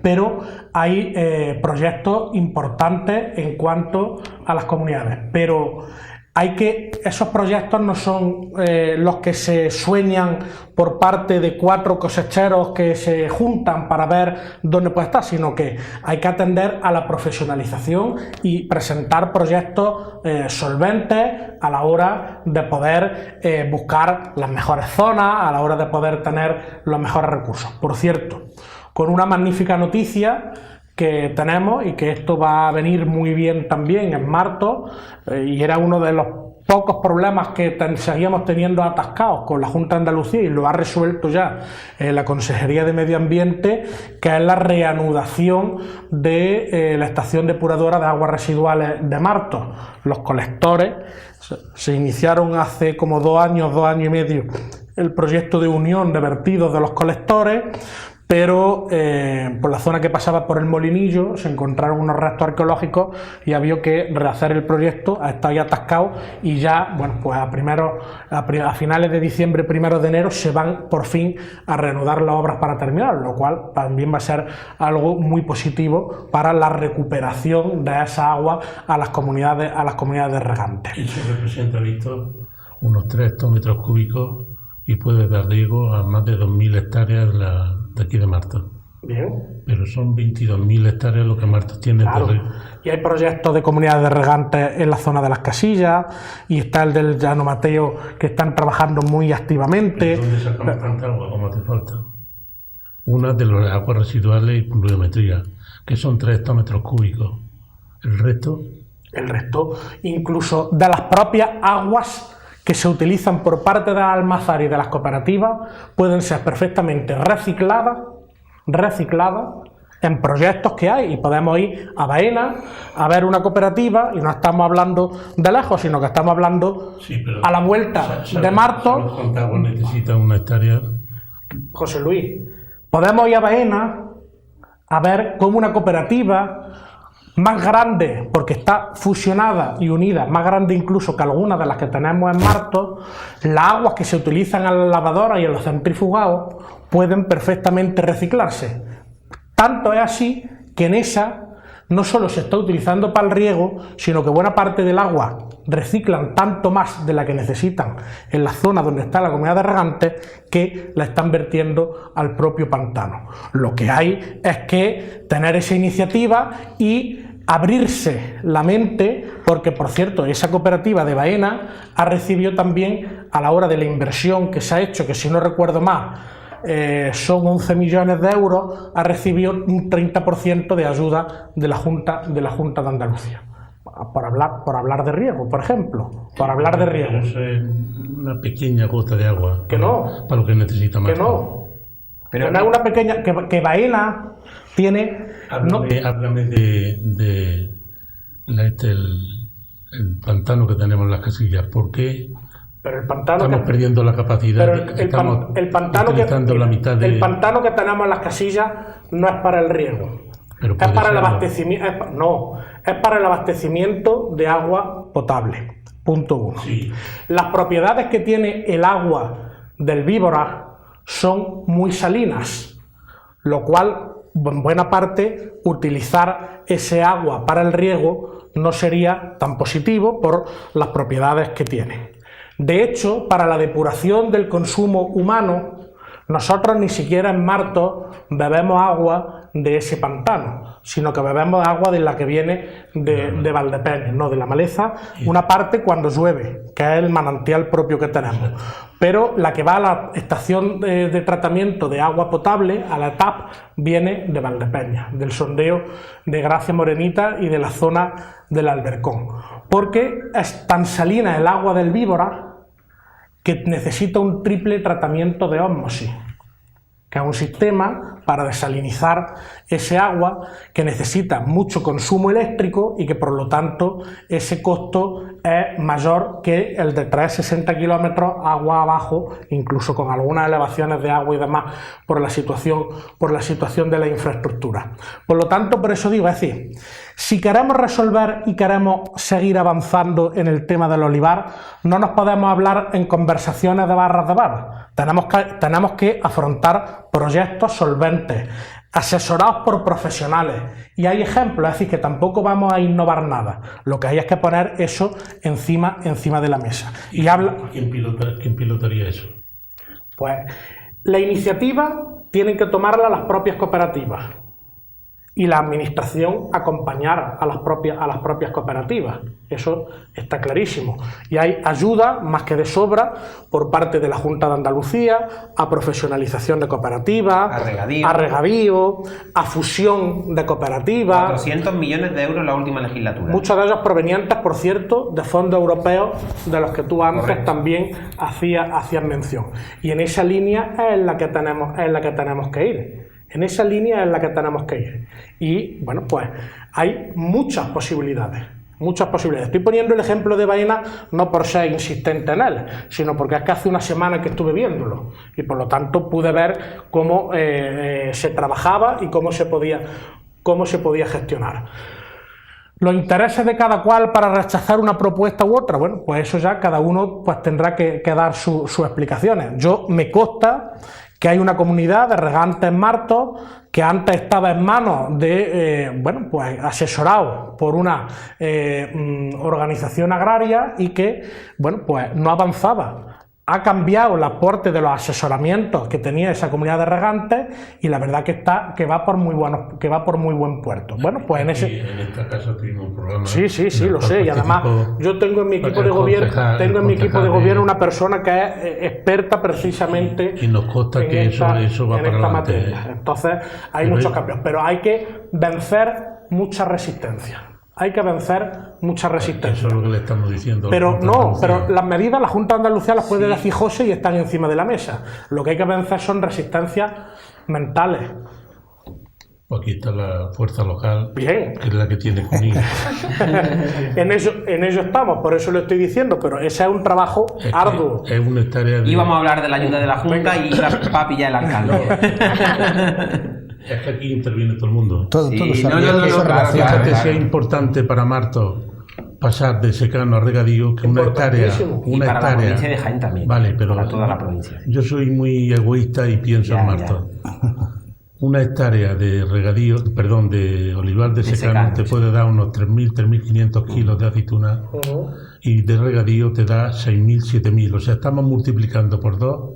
Pero hay proyectos importantes en cuanto a las comunidades, pero esos proyectos no son los que se sueñan por parte de 4 cosecheros que se juntan para ver dónde puede estar, sino que hay que atender a la profesionalización y presentar proyectos solventes a la hora de poder buscar las mejores zonas, a la hora de poder tener los mejores recursos. Por cierto, con una magnífica noticia que tenemos, y que esto va a venir muy bien también en Martos, y era uno de los pocos problemas que seguíamos teniendo atascados con la Junta de Andalucía, y lo ha resuelto ya la Consejería de Medio Ambiente, que es la reanudación de la estación depuradora de aguas residuales de Martos. Los colectores se iniciaron hace como 2 años y medio el proyecto de unión de vertidos de los colectores, pero por la zona que pasaba por el Molinillo se encontraron unos restos arqueológicos y había que rehacer el proyecto. Está ahí atascado, y ya, bueno, pues a finales de diciembre, 1 de enero, se van por fin a reanudar las obras para terminar, lo cual también va a ser algo muy positivo para la recuperación de esa agua a las comunidades regantes. Eso representa, Víctor, unos 3 hectómetros cúbicos y puede dar riego a más de 2.000 hectáreas de aquí de Martos. Bien. Pero son 22.000 hectáreas lo que Martos tiene. Claro. De riego. Y hay proyectos de comunidades de regantes en la zona de las Casillas, y está el del Llano Mateo, que están trabajando muy activamente. ¿Dónde sacamos tanta agua como hace falta? Una de las aguas residuales y pluviometría, que son 3 hectómetros cúbicos. El resto, incluso de las propias aguas que se utilizan por parte de las almazaras y de las cooperativas, pueden ser perfectamente recicladas en proyectos que hay, y podemos ir a Baena a ver una cooperativa, y no estamos hablando de lejos, sino que estamos hablando a la vuelta de Martos. ¿Cuánta agua necesita una hectárea? José Luis, podemos ir a Baena a ver cómo una cooperativa más grande, porque está fusionada y unida, más grande incluso que algunas de las que tenemos en Martos, las aguas que se utilizan en las lavadoras y en los centrifugados pueden perfectamente reciclarse. Tanto es así que en esa no solo se está utilizando para el riego, sino que buena parte del agua reciclan tanto más de la que necesitan en la zona donde está la comunidad de regantes, que la están vertiendo al propio pantano. Lo que hay es que tener esa iniciativa y abrirse la mente, porque por cierto esa cooperativa de Baena ha recibido también, a la hora de la inversión que se ha hecho, que si no recuerdo mal son 11 millones de euros, ha recibido un 30% de ayuda de la Junta de Andalucía. Por hablar de riego, por ejemplo. Por hablar de riego. Eso es una pequeña gota de agua. Que no. Para lo que necesita más. Que no. Pero no es una pequeña. Que Baena tiene. Háblame de el pantano que tenemos en las Casillas. ¿Por qué? Pero el pantano estamos perdiendo la capacidad? Pero el pantano que tenemos en las Casillas no es para el riego. Es para el abastecimiento. Es para el abastecimiento de agua potable. Punto 1. Sí. Las propiedades que tiene el agua del Víbora son muy salinas, lo cual, en buena parte, utilizar ese agua para el riego no sería tan positivo por las propiedades que tiene. De hecho, para la depuración del consumo humano, nosotros ni siquiera en Martos bebemos agua de ese pantano, sino que bebemos agua de la que viene de Valdepeñas, no de la maleza, una parte cuando llueve, que es el manantial propio que tenemos. Pero la que va a la estación de tratamiento de agua potable, a la ETAP, viene de Valdepeñas, del sondeo de Gracia Morenita y de la zona del Albercón. Porque es tan salina el agua del Víbora que necesita un triple tratamiento de ósmosis, que es un sistema para desalinizar ese agua que necesita mucho consumo eléctrico y que por lo tanto ese costo es mayor que el de 360 kilómetros agua abajo, incluso con algunas elevaciones de agua y demás por la situación de la infraestructura. Por lo tanto, por eso digo, es decir, si queremos resolver y queremos seguir avanzando en el tema del olivar, no nos podemos hablar en conversaciones de barras de bar. Tenemos que afrontar proyectos solventes, asesorados por profesionales. Y hay ejemplos, es decir, que tampoco vamos a innovar nada. Lo que hay es que poner eso encima de la mesa. ¿Y quién pilotaría eso? Pues la iniciativa tienen que tomarla las propias cooperativas y la administración acompañar a las propias cooperativas. Eso está clarísimo. Y hay ayuda más que de sobra por parte de la Junta de Andalucía a profesionalización de cooperativas, a regadío, a fusión de cooperativas. 400 millones de euros en la última legislatura. Muchos de ellos provenientes, por cierto, de fondos europeos de los que tú antes también hacías mención. Y en esa línea es en la que tenemos que ir. En esa línea es la que tenemos que ir. Y, bueno, pues hay muchas posibilidades. Estoy poniendo el ejemplo de Baena no por ser insistente en él, sino porque es que hace una semana que estuve viéndolo y por lo tanto pude ver cómo se trabajaba y cómo se podía gestionar. Los intereses de cada cual para rechazar una propuesta u otra, bueno, pues eso ya cada uno pues tendrá que dar sus explicaciones. Me consta que hay una comunidad de regantes en Martos que antes estaba en manos de, pues asesorado por una organización agraria y que, pues no avanzaba. Ha cambiado el aporte de los asesoramientos que tenía esa comunidad de regantes y la verdad que va por muy buen puerto. Bueno, pues en esta casa tuvimos un programa. Sí, lo sé. Y además yo tengo en mi equipo de gobierno, una persona que es experta precisamente y nos consta que eso va para esta adelante. materia. Entonces hay muchos cambios, pero hay que vencer mucha resistencia. Eso es lo que le estamos diciendo. Pero las medidas la Junta de Andalucía las puede decir José y están encima de la mesa. Lo que hay que vencer son resistencias mentales. Pues aquí está la fuerza local, Bien. que es la que tiene que unir. en ello estamos, por eso lo estoy diciendo, pero ese es un trabajo arduo. Es una tarea de... Íbamos a hablar de la ayuda de la Junta y va a pillar el alcalde. Es que aquí interviene todo el mundo. Todo Sí, se no, había- no, eso claro, relaciona. claro. Fíjate si es importante para Martos pasar de secano a regadío, que una hectárea. Importantísimo. Y para la provincia de Jaén también. Vale, pero para toda la provincia. yo soy muy egoísta y pienso en Martos. Una hectárea de regadío, de olivar de secano te puede dar unos 3.000, 3.500 kilos de aceituna y de regadío te da 6.000, 7.000. O sea, estamos multiplicando por 2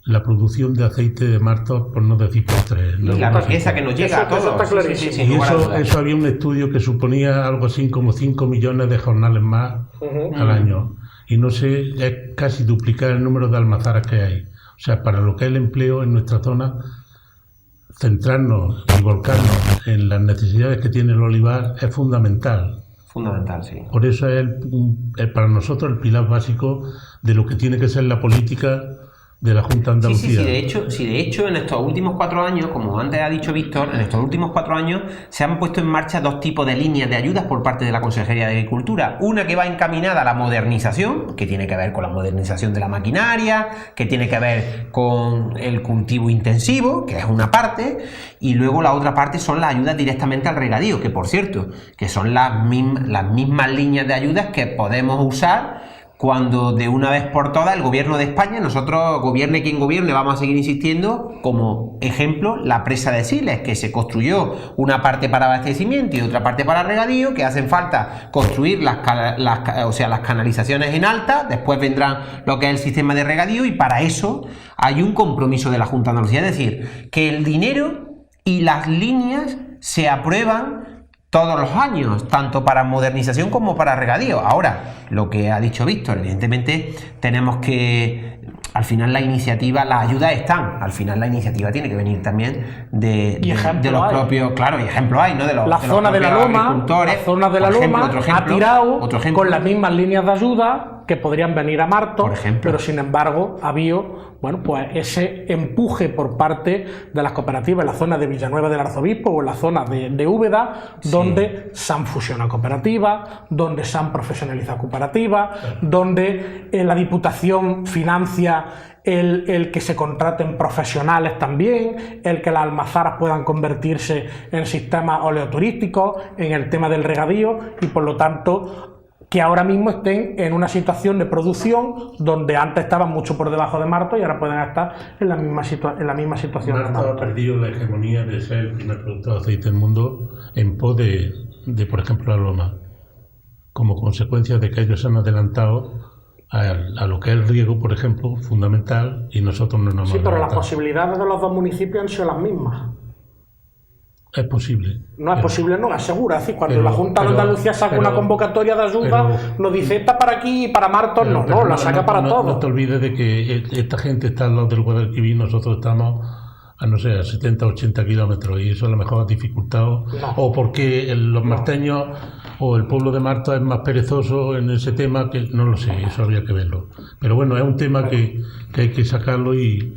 la producción de aceite de Martos, por no decir por 3. Y la riqueza que nos llega a todos. Eso está clarísimo. sin Y lugar a dudas. eso había un estudio que suponía algo así como 5 millones de jornales más al año. Y no sé, es casi duplicar el número de almazaras que hay. O sea, para lo que es el empleo en nuestra zona, centrarnos y volcarnos en las necesidades que tiene el olivar es fundamental. Fundamental, sí. Por eso es para nosotros el pilar básico de lo que tiene que ser la política de la Junta de Andalucía. Sí, de hecho, en estos últimos 4 años, como antes ha dicho Víctor, en estos últimos 4 años se han puesto en marcha 2 tipos de líneas de ayudas por parte de la Consejería de Agricultura. Una que va encaminada a la modernización, que tiene que ver con la modernización de la maquinaria, que tiene que ver con el cultivo intensivo, que es una parte, y luego la otra parte son las ayudas directamente al regadío, que por cierto, que son las mismas líneas de ayudas que podemos usar cuando de una vez por todas el gobierno de España, nosotros, gobierne quien gobierne, vamos a seguir insistiendo, como ejemplo, la presa de Siles, que se construyó una parte para abastecimiento y otra parte para regadío, que hacen falta construir las canalizaciones en alta, después vendrán lo que es el sistema de regadío y para eso hay un compromiso de la Junta de Andalucía, es decir, que el dinero y las líneas se aprueban todos los años, tanto para modernización como para regadío. Ahora, lo que ha dicho Víctor, evidentemente tenemos que, al final la iniciativa, las ayudas están, al final la iniciativa tiene que venir también de los propios, claro, y ejemplos hay, ¿no? La zona de la Loma ha tirado con las mismas líneas de ayuda que podrían venir a Martos, pero sin embargo ha habido, bueno, pues ese empuje por parte de las cooperativas en la zona de Villanueva del Arzobispo o en la zona de Úbeda, donde se han fusionado cooperativas, donde se han profesionalizado cooperativas, donde la Diputación financia el que se contraten profesionales también, el que las almazaras puedan convertirse en sistemas oleoturísticos, en el tema del regadío, y por lo tanto que ahora mismo estén en una situación de producción donde antes estaban mucho por debajo de Martos y ahora pueden estar en la misma situación. Martos ha perdido la hegemonía de ser el primer productor de aceite del mundo en pos de, por ejemplo, la Loma, como consecuencia de que ellos se han adelantado a lo que es el riego, por ejemplo, fundamental, y nosotros no nos hemos adelantado. Pero las posibilidades de los dos municipios han sido las mismas. Es posible. No es posible, no, asegura. Es decir, cuando la Junta de Andalucía saca una convocatoria de ayuda, no dice esta para aquí y para Martos, no, la saca para todos. No te olvides de que esta gente está al lado del Guadalquivir, nosotros estamos a 70, 80 kilómetros, y eso a lo mejor ha dificultado, o porque los marteños o el pueblo de Martos es más perezoso en ese tema, que no lo sé, eso habría que verlo. Pero bueno, es un tema que hay que sacarlo y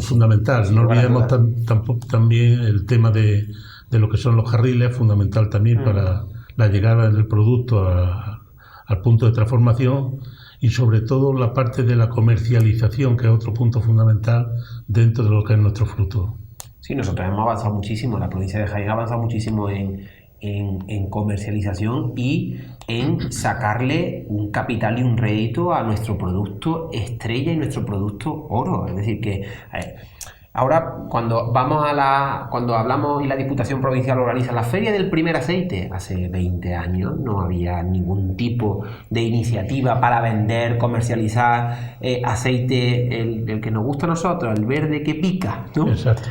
fundamental. No olvidemos tampoco también el tema de lo que son los carriles, fundamental también para la llegada del producto al punto de transformación, y sobre todo la parte de la comercialización, que es otro punto fundamental dentro de lo que es nuestro fruto. Sí, nosotros hemos avanzado muchísimo, la provincia de Jaén ha avanzado muchísimo en comercialización y en sacarle un capital y un rédito a nuestro producto estrella y nuestro producto oro. Es decir, que ahora cuando hablamos y la Diputación Provincial organiza la Feria del Primer Aceite, hace 20 años no había ningún tipo de iniciativa para vender, comercializar aceite, el que nos gusta a nosotros, el verde que pica, ¿no? Exacto.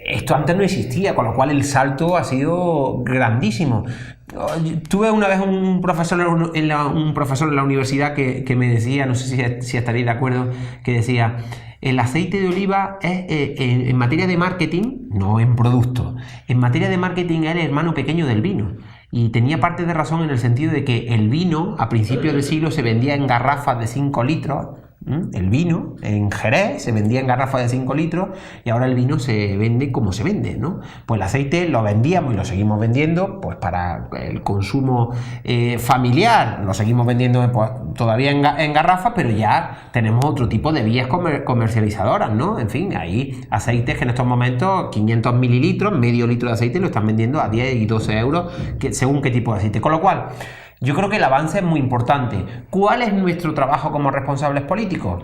Esto antes no existía, con lo cual el salto ha sido grandísimo. Tuve una vez un profesor en la universidad que me decía, no sé si estaréis de acuerdo, que decía: el aceite de oliva es, en materia de marketing, no en producto, en materia de marketing es el hermano pequeño del vino. Y tenía parte de razón en el sentido de que el vino a principios del siglo se vendía en garrafas de 5 litros. El vino en Jerez se vendía en garrafas de 5 litros y ahora el vino se vende como se vende, ¿no? Pues el aceite lo vendíamos y lo seguimos vendiendo pues para el consumo familiar, lo seguimos vendiendo pues, todavía en garrafas, pero ya tenemos otro tipo de vías comercializadoras, ¿no? En fin, hay aceites que en estos momentos 500 mililitros, medio litro de aceite lo están vendiendo a 10 y 12 euros según qué tipo de aceite, con lo cual yo creo que el avance es muy importante. ¿Cuál es nuestro trabajo como responsables políticos?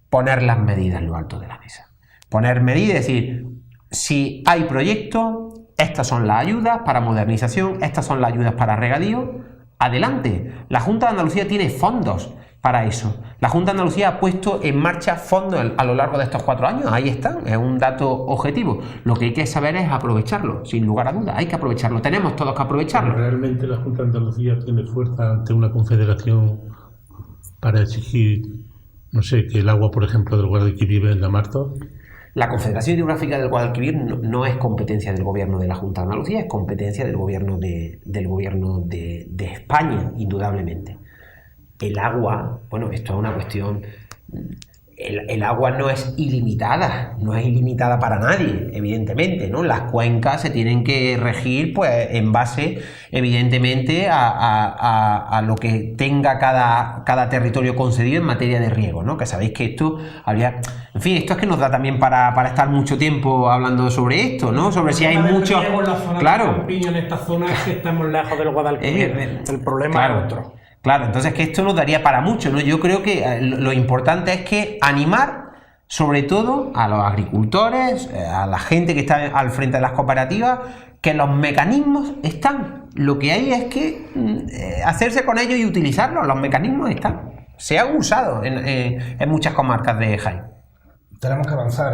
Poner las medidas en lo alto de la mesa. Poner medidas, es decir, si hay proyectos, estas son las ayudas para modernización, estas son las ayudas para regadío, adelante. La Junta de Andalucía tiene fondos para eso. La Junta de Andalucía ha puesto en marcha fondos a lo largo de estos 4 años. Ahí están, es un dato objetivo. Lo que hay que saber es aprovecharlo, sin lugar a dudas. Hay que aprovecharlo, tenemos todos que aprovecharlo. ¿Realmente la Junta de Andalucía tiene fuerza ante una confederación para exigir, no sé, que el agua, por ejemplo, del Guadalquivir venga a Martos? La Confederación Hidrográfica del Guadalquivir no es competencia del gobierno de la Junta de Andalucía, es competencia del gobierno de España, indudablemente. El agua, bueno, esto es una cuestión. El agua no es ilimitada para nadie, evidentemente, ¿no? Las cuencas se tienen que regir, pues, en base, evidentemente, a lo que tenga cada territorio concedido en materia de riego, ¿no? Que sabéis que esto habría. En fin, esto es que nos da también para estar mucho tiempo hablando sobre esto, ¿no? Sobre si hay mucho. Claro. En esta zona es que estamos lejos del Guadalquivir. El problema es otro. Claro, entonces que esto nos daría para mucho, ¿no? Yo creo que lo importante es que animar, sobre todo, a los agricultores, a la gente que está al frente de las cooperativas, que los mecanismos están. Lo que hay es que hacerse con ellos y utilizarlos. Los mecanismos están. Se han usado en muchas comarcas de Jaén. Tenemos que avanzar,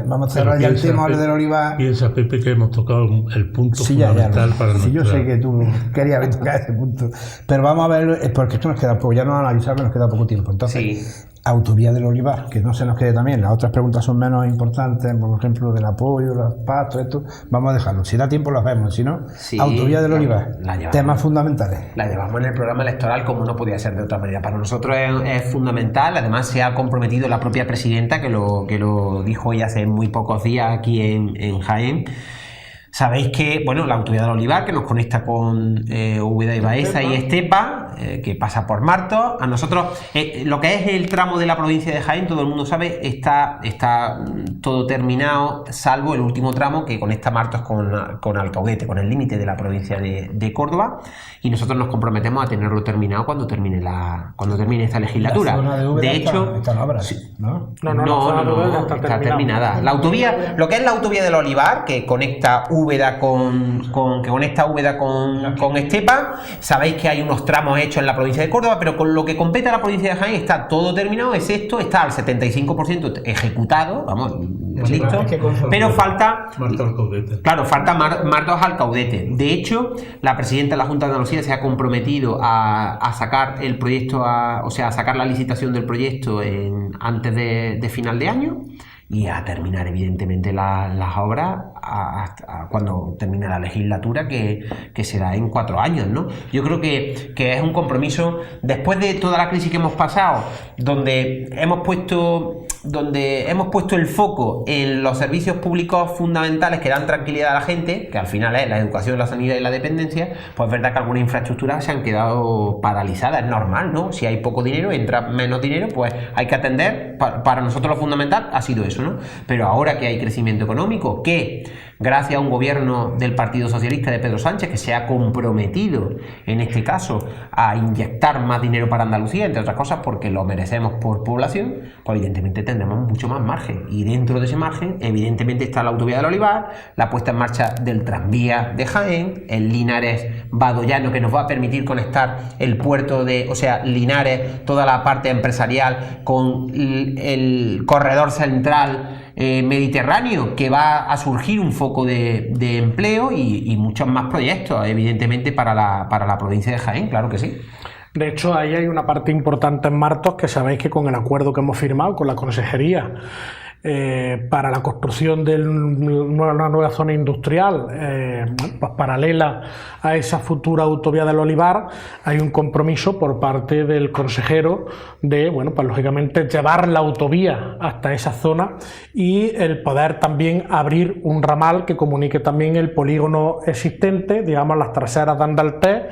vamos a cerrar ya el tema del olivar. Piensa, Pepe, que hemos tocado el punto fundamental para nosotros. Sí, yo sé que tú querías tocar ese punto. Pero vamos a ver, porque esto nos queda poco, ya nos han avisado que nos queda poco tiempo. Entonces, autovía del olivar, que no se nos quede también. Las otras preguntas son menos importantes, por ejemplo, del apoyo, los pastos, esto. Vamos a dejarlo. Si da tiempo lo hacemos, si no, autovía del olivar. Temas fundamentales. La llevamos en el programa electoral como no podía ser de otra manera. Para nosotros es fundamental. Además, se ha comprometido la propia presidenta, que lo dijo ella hace muy pocos días aquí en Jaén. Sabéis que, bueno, la autovía del olivar, que nos conecta con Úbeda y Baeza y Estepa, que pasa por Martos. A nosotros, lo que es el tramo de la provincia de Jaén, todo el mundo sabe, está todo terminado, salvo el último tramo que conecta Martos con Alcaudete, con el límite de la provincia de Córdoba. Y nosotros nos comprometemos a tenerlo terminado cuando termine esta legislatura. De hecho, está en obras, ¿no? No, está terminada. La autovía, lo que es la autovía del olivar, que conecta Úbeda que conecta Úbeda con Estepa, sabéis que hay unos tramos hechos en la provincia de Córdoba, pero con lo que compete a la provincia de Jaén está todo terminado, excepto está al 75% ejecutado, vamos, listo, pero falta Martos-Alcaudete. Claro, falta Martos-Alcaudete. De hecho, la presidenta de la Junta de Andalucía se ha comprometido a sacar el proyecto, a sacar la licitación del proyecto antes de final de año, y a terminar evidentemente las obras hasta cuando termine la legislatura, que será en 4 años, ¿no? Yo creo que es un compromiso después de toda la crisis que hemos pasado, donde hemos puesto el foco en los servicios públicos fundamentales que dan tranquilidad a la gente, que al final es la educación, la sanidad y la dependencia. Pues es verdad que algunas infraestructuras se han quedado paralizadas, es normal, ¿no? Si hay poco dinero, entra menos dinero, pues hay que atender. Para nosotros lo fundamental ha sido eso, ¿no? Pero ahora que hay crecimiento económico, que gracias a un gobierno del Partido Socialista de Pedro Sánchez, que se ha comprometido en este caso a inyectar más dinero para Andalucía, entre otras cosas porque lo merecemos por población, pues evidentemente tendremos mucho más margen, y dentro de ese margen evidentemente está la autovía del Olivar, la puesta en marcha del tranvía de Jaén, el Linares-Badoyano, que nos va a permitir conectar el puerto Linares, toda la parte empresarial con el corredor central mediterráneo, que va a surgir un foco de empleo y muchos más proyectos, evidentemente, para la provincia de Jaén, claro que sí. De hecho, ahí hay una parte importante en Martos, que sabéis que con el acuerdo que hemos firmado con la Consejería para la construcción de una nueva zona industrial pues paralela a esa futura autovía del Olivar, hay un compromiso por parte del consejero de, pues lógicamente llevar la autovía hasta esa zona y el poder también abrir un ramal que comunique también el polígono existente, digamos las traseras de Andaltés,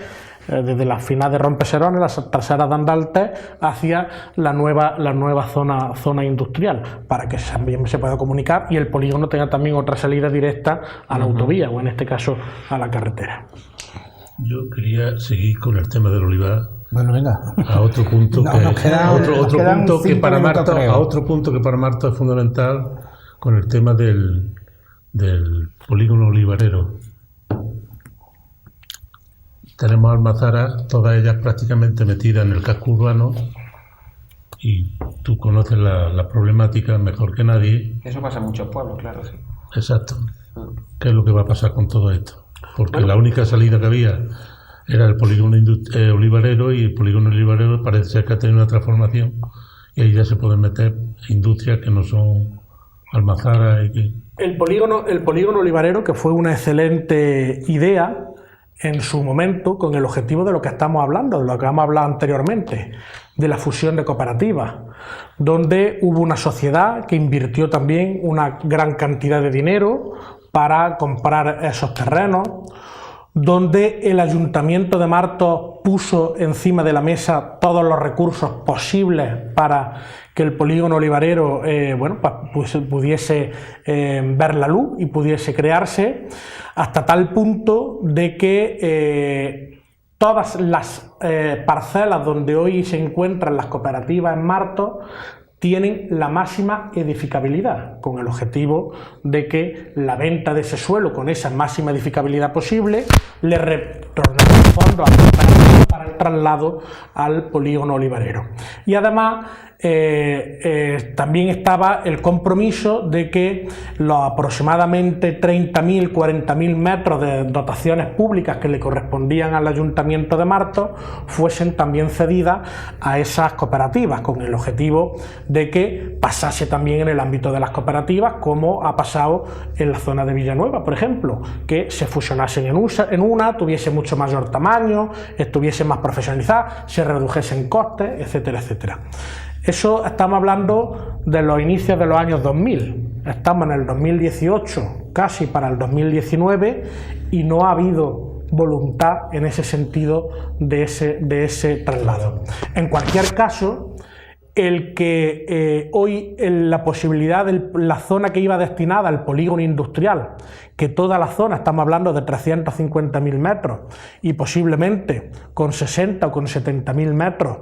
desde la final de Rompeserones, las traseras de Andaltés, hacia la nueva zona industrial, para que también se pueda comunicar y el polígono tenga también otra salida directa a la autovía, o en este caso a la carretera. Yo quería seguir con el tema del olivar. Bueno, venga. A otro punto que para Martos es fundamental, con el tema del polígono olivarero. Tenemos Almazaras, todas ellas prácticamente metidas en el casco urbano, y tú conoces la problemática mejor que nadie. Eso pasa en muchos pueblos, claro, sí. Exacto. ¿Qué es lo que va a pasar con todo esto? Porque la única salida que había era el polígono olivarero, y el polígono olivarero parece ser que ha tenido una transformación, y ahí ya se pueden meter industrias que no son Almazaras. El polígono olivarero, que fue una excelente idea en su momento, con el objetivo de lo que estamos hablando, de lo que hemos hablado anteriormente, de la fusión de cooperativas, donde hubo una sociedad que invirtió también una gran cantidad de dinero para comprar esos terrenos, donde el Ayuntamiento de Martos puso encima de la mesa todos los recursos posibles para que el polígono olivarero pues pudiese ver la luz y pudiese crearse, hasta tal punto de que todas las parcelas donde hoy se encuentran las cooperativas en Martos tienen la máxima edificabilidad, con el objetivo de que la venta de ese suelo con esa máxima edificabilidad posible le retorne el fondo para el traslado al polígono olivarero. Y además también estaba el compromiso de que los aproximadamente 30.000, 40.000 metros de dotaciones públicas que le correspondían al Ayuntamiento de Martos fuesen también cedidas a esas cooperativas, con el objetivo de que pasase también en el ámbito de las cooperativas, como ha pasado en la zona de Villanueva, por ejemplo, que se fusionasen en una, tuviese mucho mayor tamaño, estuviese más profesionalizada, se redujesen costes, etcétera, etcétera. Eso estamos hablando de los inicios de los años 2000, estamos en el 2018, casi para el 2019, y no ha habido voluntad en ese sentido de ese traslado. En cualquier caso, el que hoy la posibilidad de la zona que iba destinada al polígono industrial, que toda la zona, estamos hablando de 350.000 metros y posiblemente con 60 o con 70.000 metros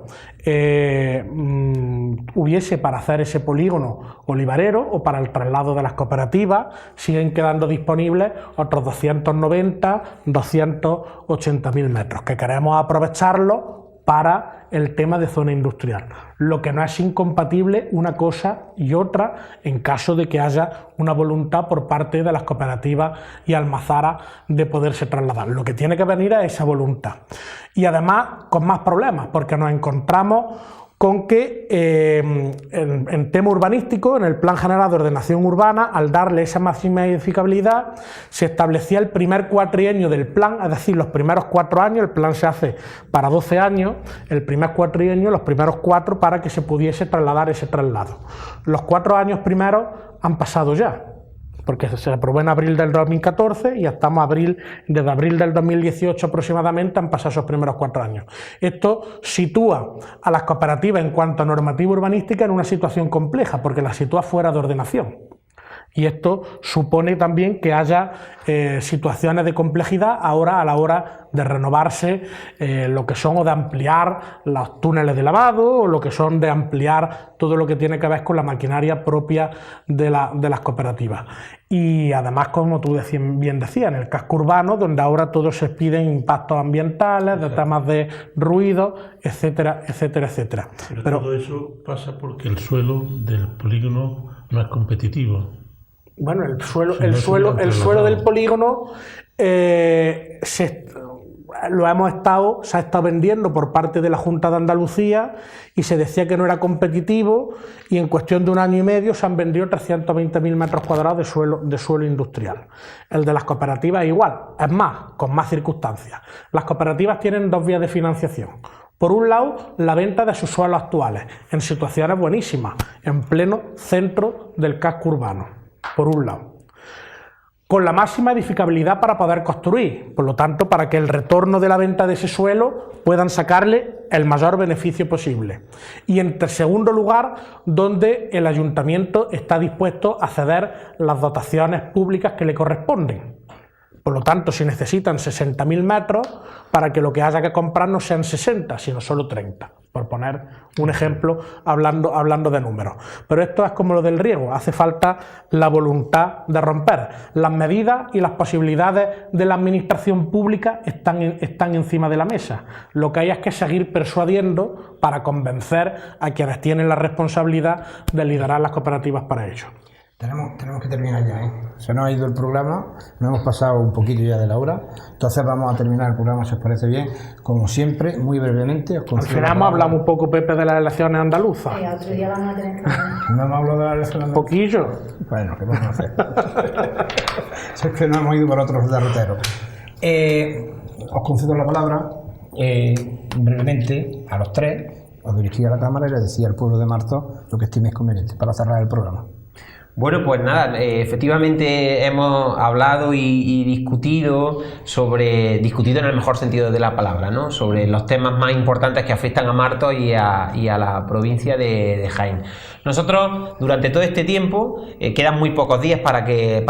hubiese para hacer ese polígono olivarero o para el traslado de las cooperativas, siguen quedando disponibles otros 290, 280.000 metros, que queremos aprovecharlo para el tema de zona industrial, lo que no es incompatible una cosa y otra en caso de que haya una voluntad por parte de las cooperativas y almazaras de poderse trasladar. Lo que tiene que venir es esa voluntad. Y además con más problemas, porque nos encontramos con que en tema urbanístico, en el Plan General de Ordenación Urbana, al darle esa máxima edificabilidad, se establecía el primer cuatrienio del plan, es decir, los primeros 4 años, el plan se hace para 12 años, el primer cuatrienio, los primeros 4 para que se pudiese trasladar ese traslado. Los 4 años primeros han pasado ya, porque se aprobó en abril del 2014 y estamos desde abril del 2018 aproximadamente han pasado esos primeros 4 años. Esto sitúa a las cooperativas en cuanto a normativa urbanística en una situación compleja, porque las sitúa fuera de ordenación. Y esto supone también que haya situaciones de complejidad ahora a la hora de renovarse lo que son o de ampliar los túneles de lavado o lo que son de ampliar todo lo que tiene que ver con la maquinaria propia de las cooperativas. Y además, como tú bien decías, en el casco urbano, donde ahora todos se piden impactos ambientales, de temas de ruido, etcétera, etcétera, etcétera. Pero todo eso pasa porque el suelo del polígono no es competitivo. Bueno, el suelo del polígono se ha estado vendiendo por parte de la Junta de Andalucía y se decía que no era competitivo y en cuestión de 1 año y medio se han vendido 320.000 metros cuadrados de suelo industrial. El de las cooperativas igual, es más, con más circunstancias. Las cooperativas tienen 2 vías de financiación. Por un lado, la venta de sus suelos actuales, en situaciones buenísimas, en pleno centro del casco urbano. Por un lado, con la máxima edificabilidad para poder construir, por lo tanto, para que el retorno de la venta de ese suelo puedan sacarle el mayor beneficio posible. Y en segundo lugar, donde el ayuntamiento está dispuesto a ceder las dotaciones públicas que le corresponden. Por lo tanto, si necesitan 60.000 metros, para que lo que haya que comprar no sean 60, sino solo 30, por poner un ejemplo hablando de números. Pero esto es como lo del riego, hace falta la voluntad de romper. Las medidas y las posibilidades de la administración pública están encima de la mesa. Lo que hay es que seguir persuadiendo para convencer a quienes tienen la responsabilidad de liderar las cooperativas para ello. Tenemos que terminar ya, ¿eh? Se nos ha ido el programa, nos hemos pasado un poquito ya de la hora, entonces vamos a terminar el programa, si os parece bien, como siempre, muy brevemente. Al final hemos hablado un poco, Pepe, de las elecciones andaluzas. Sí, otro día vamos a tener que hablar. ¿No hemos hablado de las elecciones andaluzas? Un poquillo. Bueno, ¿qué vamos a hacer? Si es que no hemos ido por otros derroteros. Os concedo la palabra, brevemente, a los 3, os dirigí a la cámara y les decía al pueblo de Martos lo que estiméis conveniente para cerrar el programa. Bueno, pues nada, efectivamente hemos hablado y discutido en el mejor sentido de la palabra, ¿no? Sobre los temas más importantes que afectan a Martos y a la provincia de Jaén. Nosotros, durante todo este tiempo, quedan muy pocos días para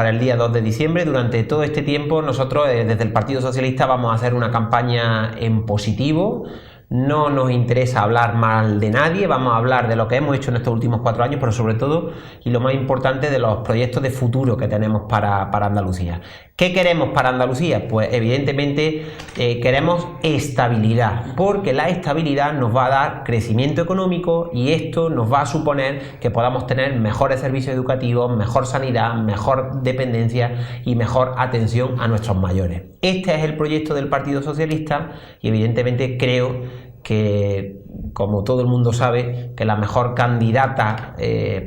el día 2 de diciembre, durante todo este tiempo nosotros desde el Partido Socialista vamos a hacer una campaña en positivo, No nos interesa hablar mal de nadie, vamos a hablar de lo que hemos hecho en estos últimos 4 años, pero sobre todo, y lo más importante, de los proyectos de futuro que tenemos para Andalucía. ¿Qué queremos para Andalucía? Pues evidentemente queremos estabilidad, porque la estabilidad nos va a dar crecimiento económico y esto nos va a suponer que podamos tener mejores servicios educativos, mejor sanidad, mejor dependencia y mejor atención a nuestros mayores. Este es el proyecto del Partido Socialista y evidentemente creo que, como todo el mundo sabe, que la mejor candidata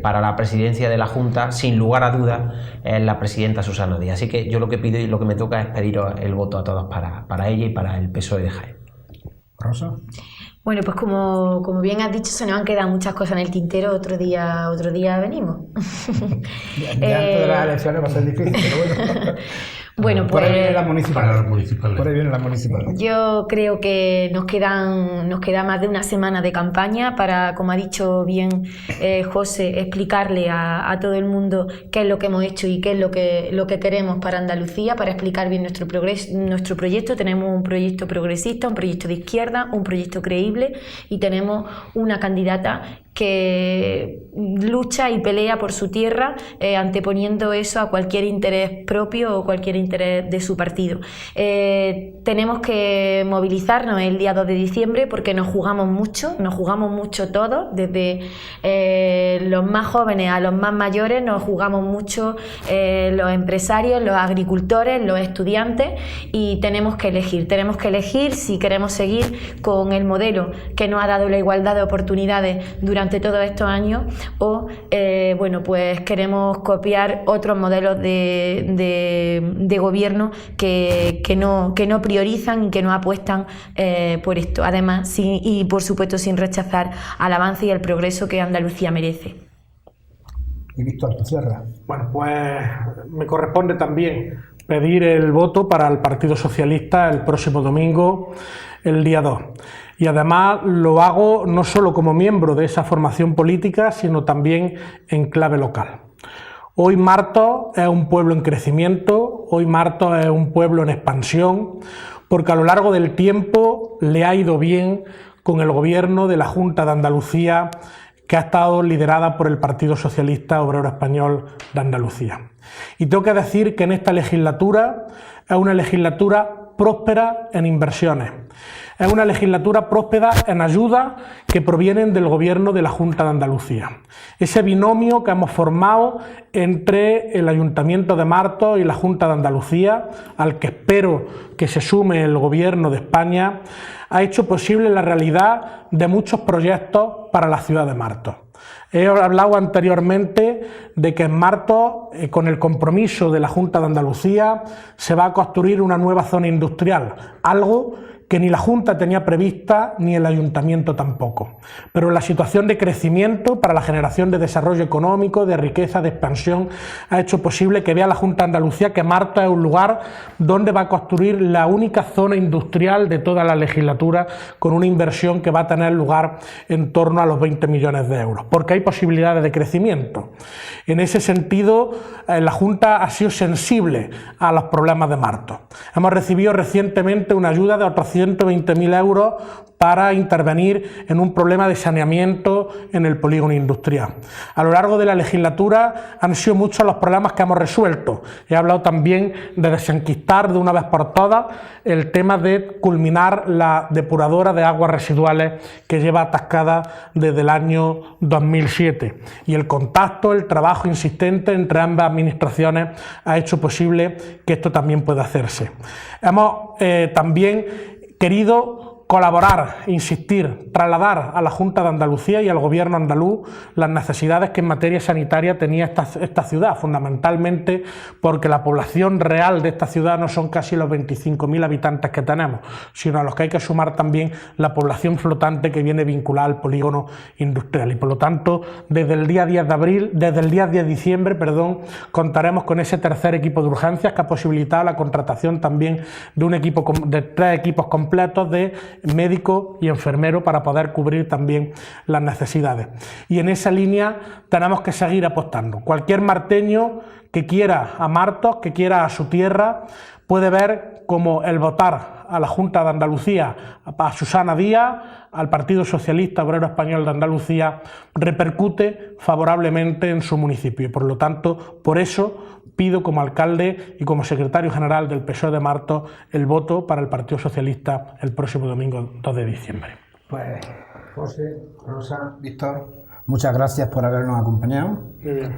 para la presidencia de la Junta, sin lugar a dudas, es la presidenta Susana Díaz. Así que yo lo que pido y lo que me toca es pediros el voto a todos para ella y para el PSOE de Jaén. Rosa. Bueno, pues como bien has dicho, se nos han quedado muchas cosas en el tintero, otro día venimos. Ya antes de las elecciones va a ser difícil, pero bueno. Bueno, por pues ahí vienen las municipales. Por ahí vienen las municipales. yo creo que nos queda más de una semana de campaña para, como ha dicho bien José, explicarle a todo el mundo qué es lo que hemos hecho y qué es lo que queremos para Andalucía, para explicar bien nuestro proyecto. Tenemos un proyecto progresista, un proyecto de izquierda, un proyecto creíble y tenemos una candidata que lucha y pelea por su tierra, anteponiendo eso a cualquier interés propio o cualquier interés de su partido. Tenemos que movilizarnos el día 2 de diciembre porque nos jugamos mucho todos, desde los más jóvenes a los más mayores, nos jugamos mucho los empresarios, los agricultores, los estudiantes y tenemos que elegir si queremos seguir con el modelo que nos ha dado la igualdad de oportunidades durante todos estos años o pues queremos copiar otros modelos de gobierno que no priorizan y que no apuestan por esto, además y por supuesto sin rechazar al avance y el progreso que Andalucía merece. Y Víctor, tu cierra. Bueno, pues me corresponde también pedir el voto para el Partido Socialista el próximo domingo, el día 2. Y además lo hago no solo como miembro de esa formación política, sino también en clave local. Hoy Martos es un pueblo en crecimiento, hoy Martos es un pueblo en expansión, porque a lo largo del tiempo le ha ido bien con el gobierno de la Junta de Andalucía, que ha estado liderada por el Partido Socialista Obrero Español de Andalucía. Y tengo que decir que en esta legislatura es una legislatura próspera en inversiones. Es una legislatura próspera en ayudas que provienen del gobierno de la Junta de Andalucía. Ese binomio que hemos formado entre el Ayuntamiento de Martos y la Junta de Andalucía, al que espero que se sume el gobierno de España, ha hecho posible la realidad de muchos proyectos para la ciudad de Martos. He hablado anteriormente de que en Martos, con el compromiso de la Junta de Andalucía, se va a construir una nueva zona industrial, algo que ni la Junta tenía prevista ni el Ayuntamiento tampoco. Pero la situación de crecimiento para la generación de desarrollo económico, de riqueza, de expansión, ha hecho posible que vea la Junta de Andalucía que Martos es un lugar donde va a construir la única zona industrial de toda la legislatura con una inversión que va a tener lugar en torno a los 20 millones de euros, porque hay posibilidades de crecimiento. En ese sentido, la Junta ha sido sensible a los problemas de Martos. Hemos recibido recientemente una ayuda de otros 120.000 euros para intervenir en un problema de saneamiento en el polígono industrial. A lo largo de la legislatura han sido muchos los problemas que hemos resuelto. He hablado también de desenquistar de una vez por todas el tema de culminar la depuradora de aguas residuales que lleva atascada desde el año 2007. Y el contacto, el trabajo insistente entre ambas administraciones ha hecho posible que esto también pueda hacerse. Hemos también querido colaborar, insistir, trasladar a la Junta de Andalucía y al Gobierno andaluz las necesidades que en materia sanitaria tenía esta ciudad, fundamentalmente porque la población real de esta ciudad no son casi los 25.000 habitantes que tenemos, sino a los que hay que sumar también la población flotante que viene vinculada al polígono industrial. Y por lo tanto, desde el día 10 de diciembre, contaremos con ese tercer equipo de urgencias que ha posibilitado la contratación también de 3 equipos completos de médico y enfermero para poder cubrir también las necesidades. Y en esa línea tenemos que seguir apostando. Cualquier marteño que quiera a Martos, que quiera a su tierra, puede ver como el votar a la Junta de Andalucía, a Susana Díaz, al Partido Socialista Obrero Español de Andalucía, repercute favorablemente en su municipio. Por lo tanto, por eso pido como alcalde y como secretario general del PSOE de Martos el voto para el Partido Socialista el próximo domingo 2 de diciembre. Pues, José, Rosa, Víctor, muchas gracias por habernos acompañado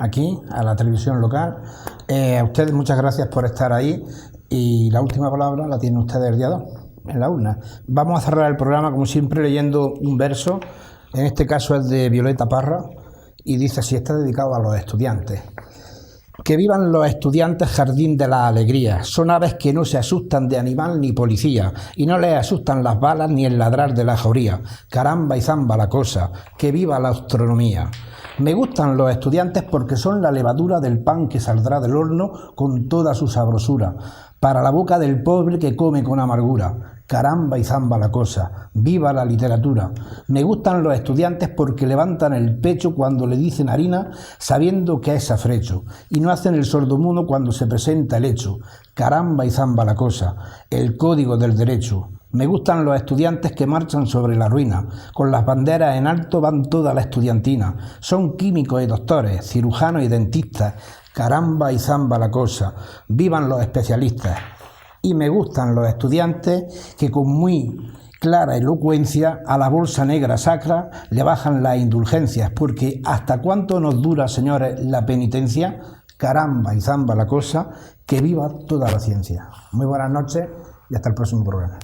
aquí a la televisión local. A ustedes muchas gracias por estar ahí y la última palabra la tienen ustedes el día 2 en la urna. Vamos a cerrar el programa como siempre leyendo un verso, en este caso es de Violeta Parra y dice así, está dedicado a los estudiantes. Que vivan los estudiantes jardín de la alegría, son aves que no se asustan de animal ni policía, y no les asustan las balas ni el ladrar de la jauría, caramba y zamba la cosa, que viva la astronomía. Me gustan los estudiantes porque son la levadura del pan que saldrá del horno con toda su sabrosura, para la boca del pobre que come con amargura. Caramba y zamba la cosa, viva la literatura. Me gustan los estudiantes porque levantan el pecho cuando le dicen harina, sabiendo que es afrecho, y no hacen el sordomudo cuando se presenta el hecho. Caramba y zamba la cosa, el código del derecho. Me gustan los estudiantes que marchan sobre la ruina, con las banderas en alto van toda la estudiantina. Son químicos y doctores, cirujanos y dentistas. Caramba y zamba la cosa, vivan los especialistas. Y me gustan los estudiantes que con muy clara elocuencia a la bolsa negra sacra le bajan las indulgencias, porque ¿hasta cuánto nos dura, señores, la penitencia? Caramba y zamba la cosa, que viva toda la ciencia. Muy buenas noches y hasta el próximo programa.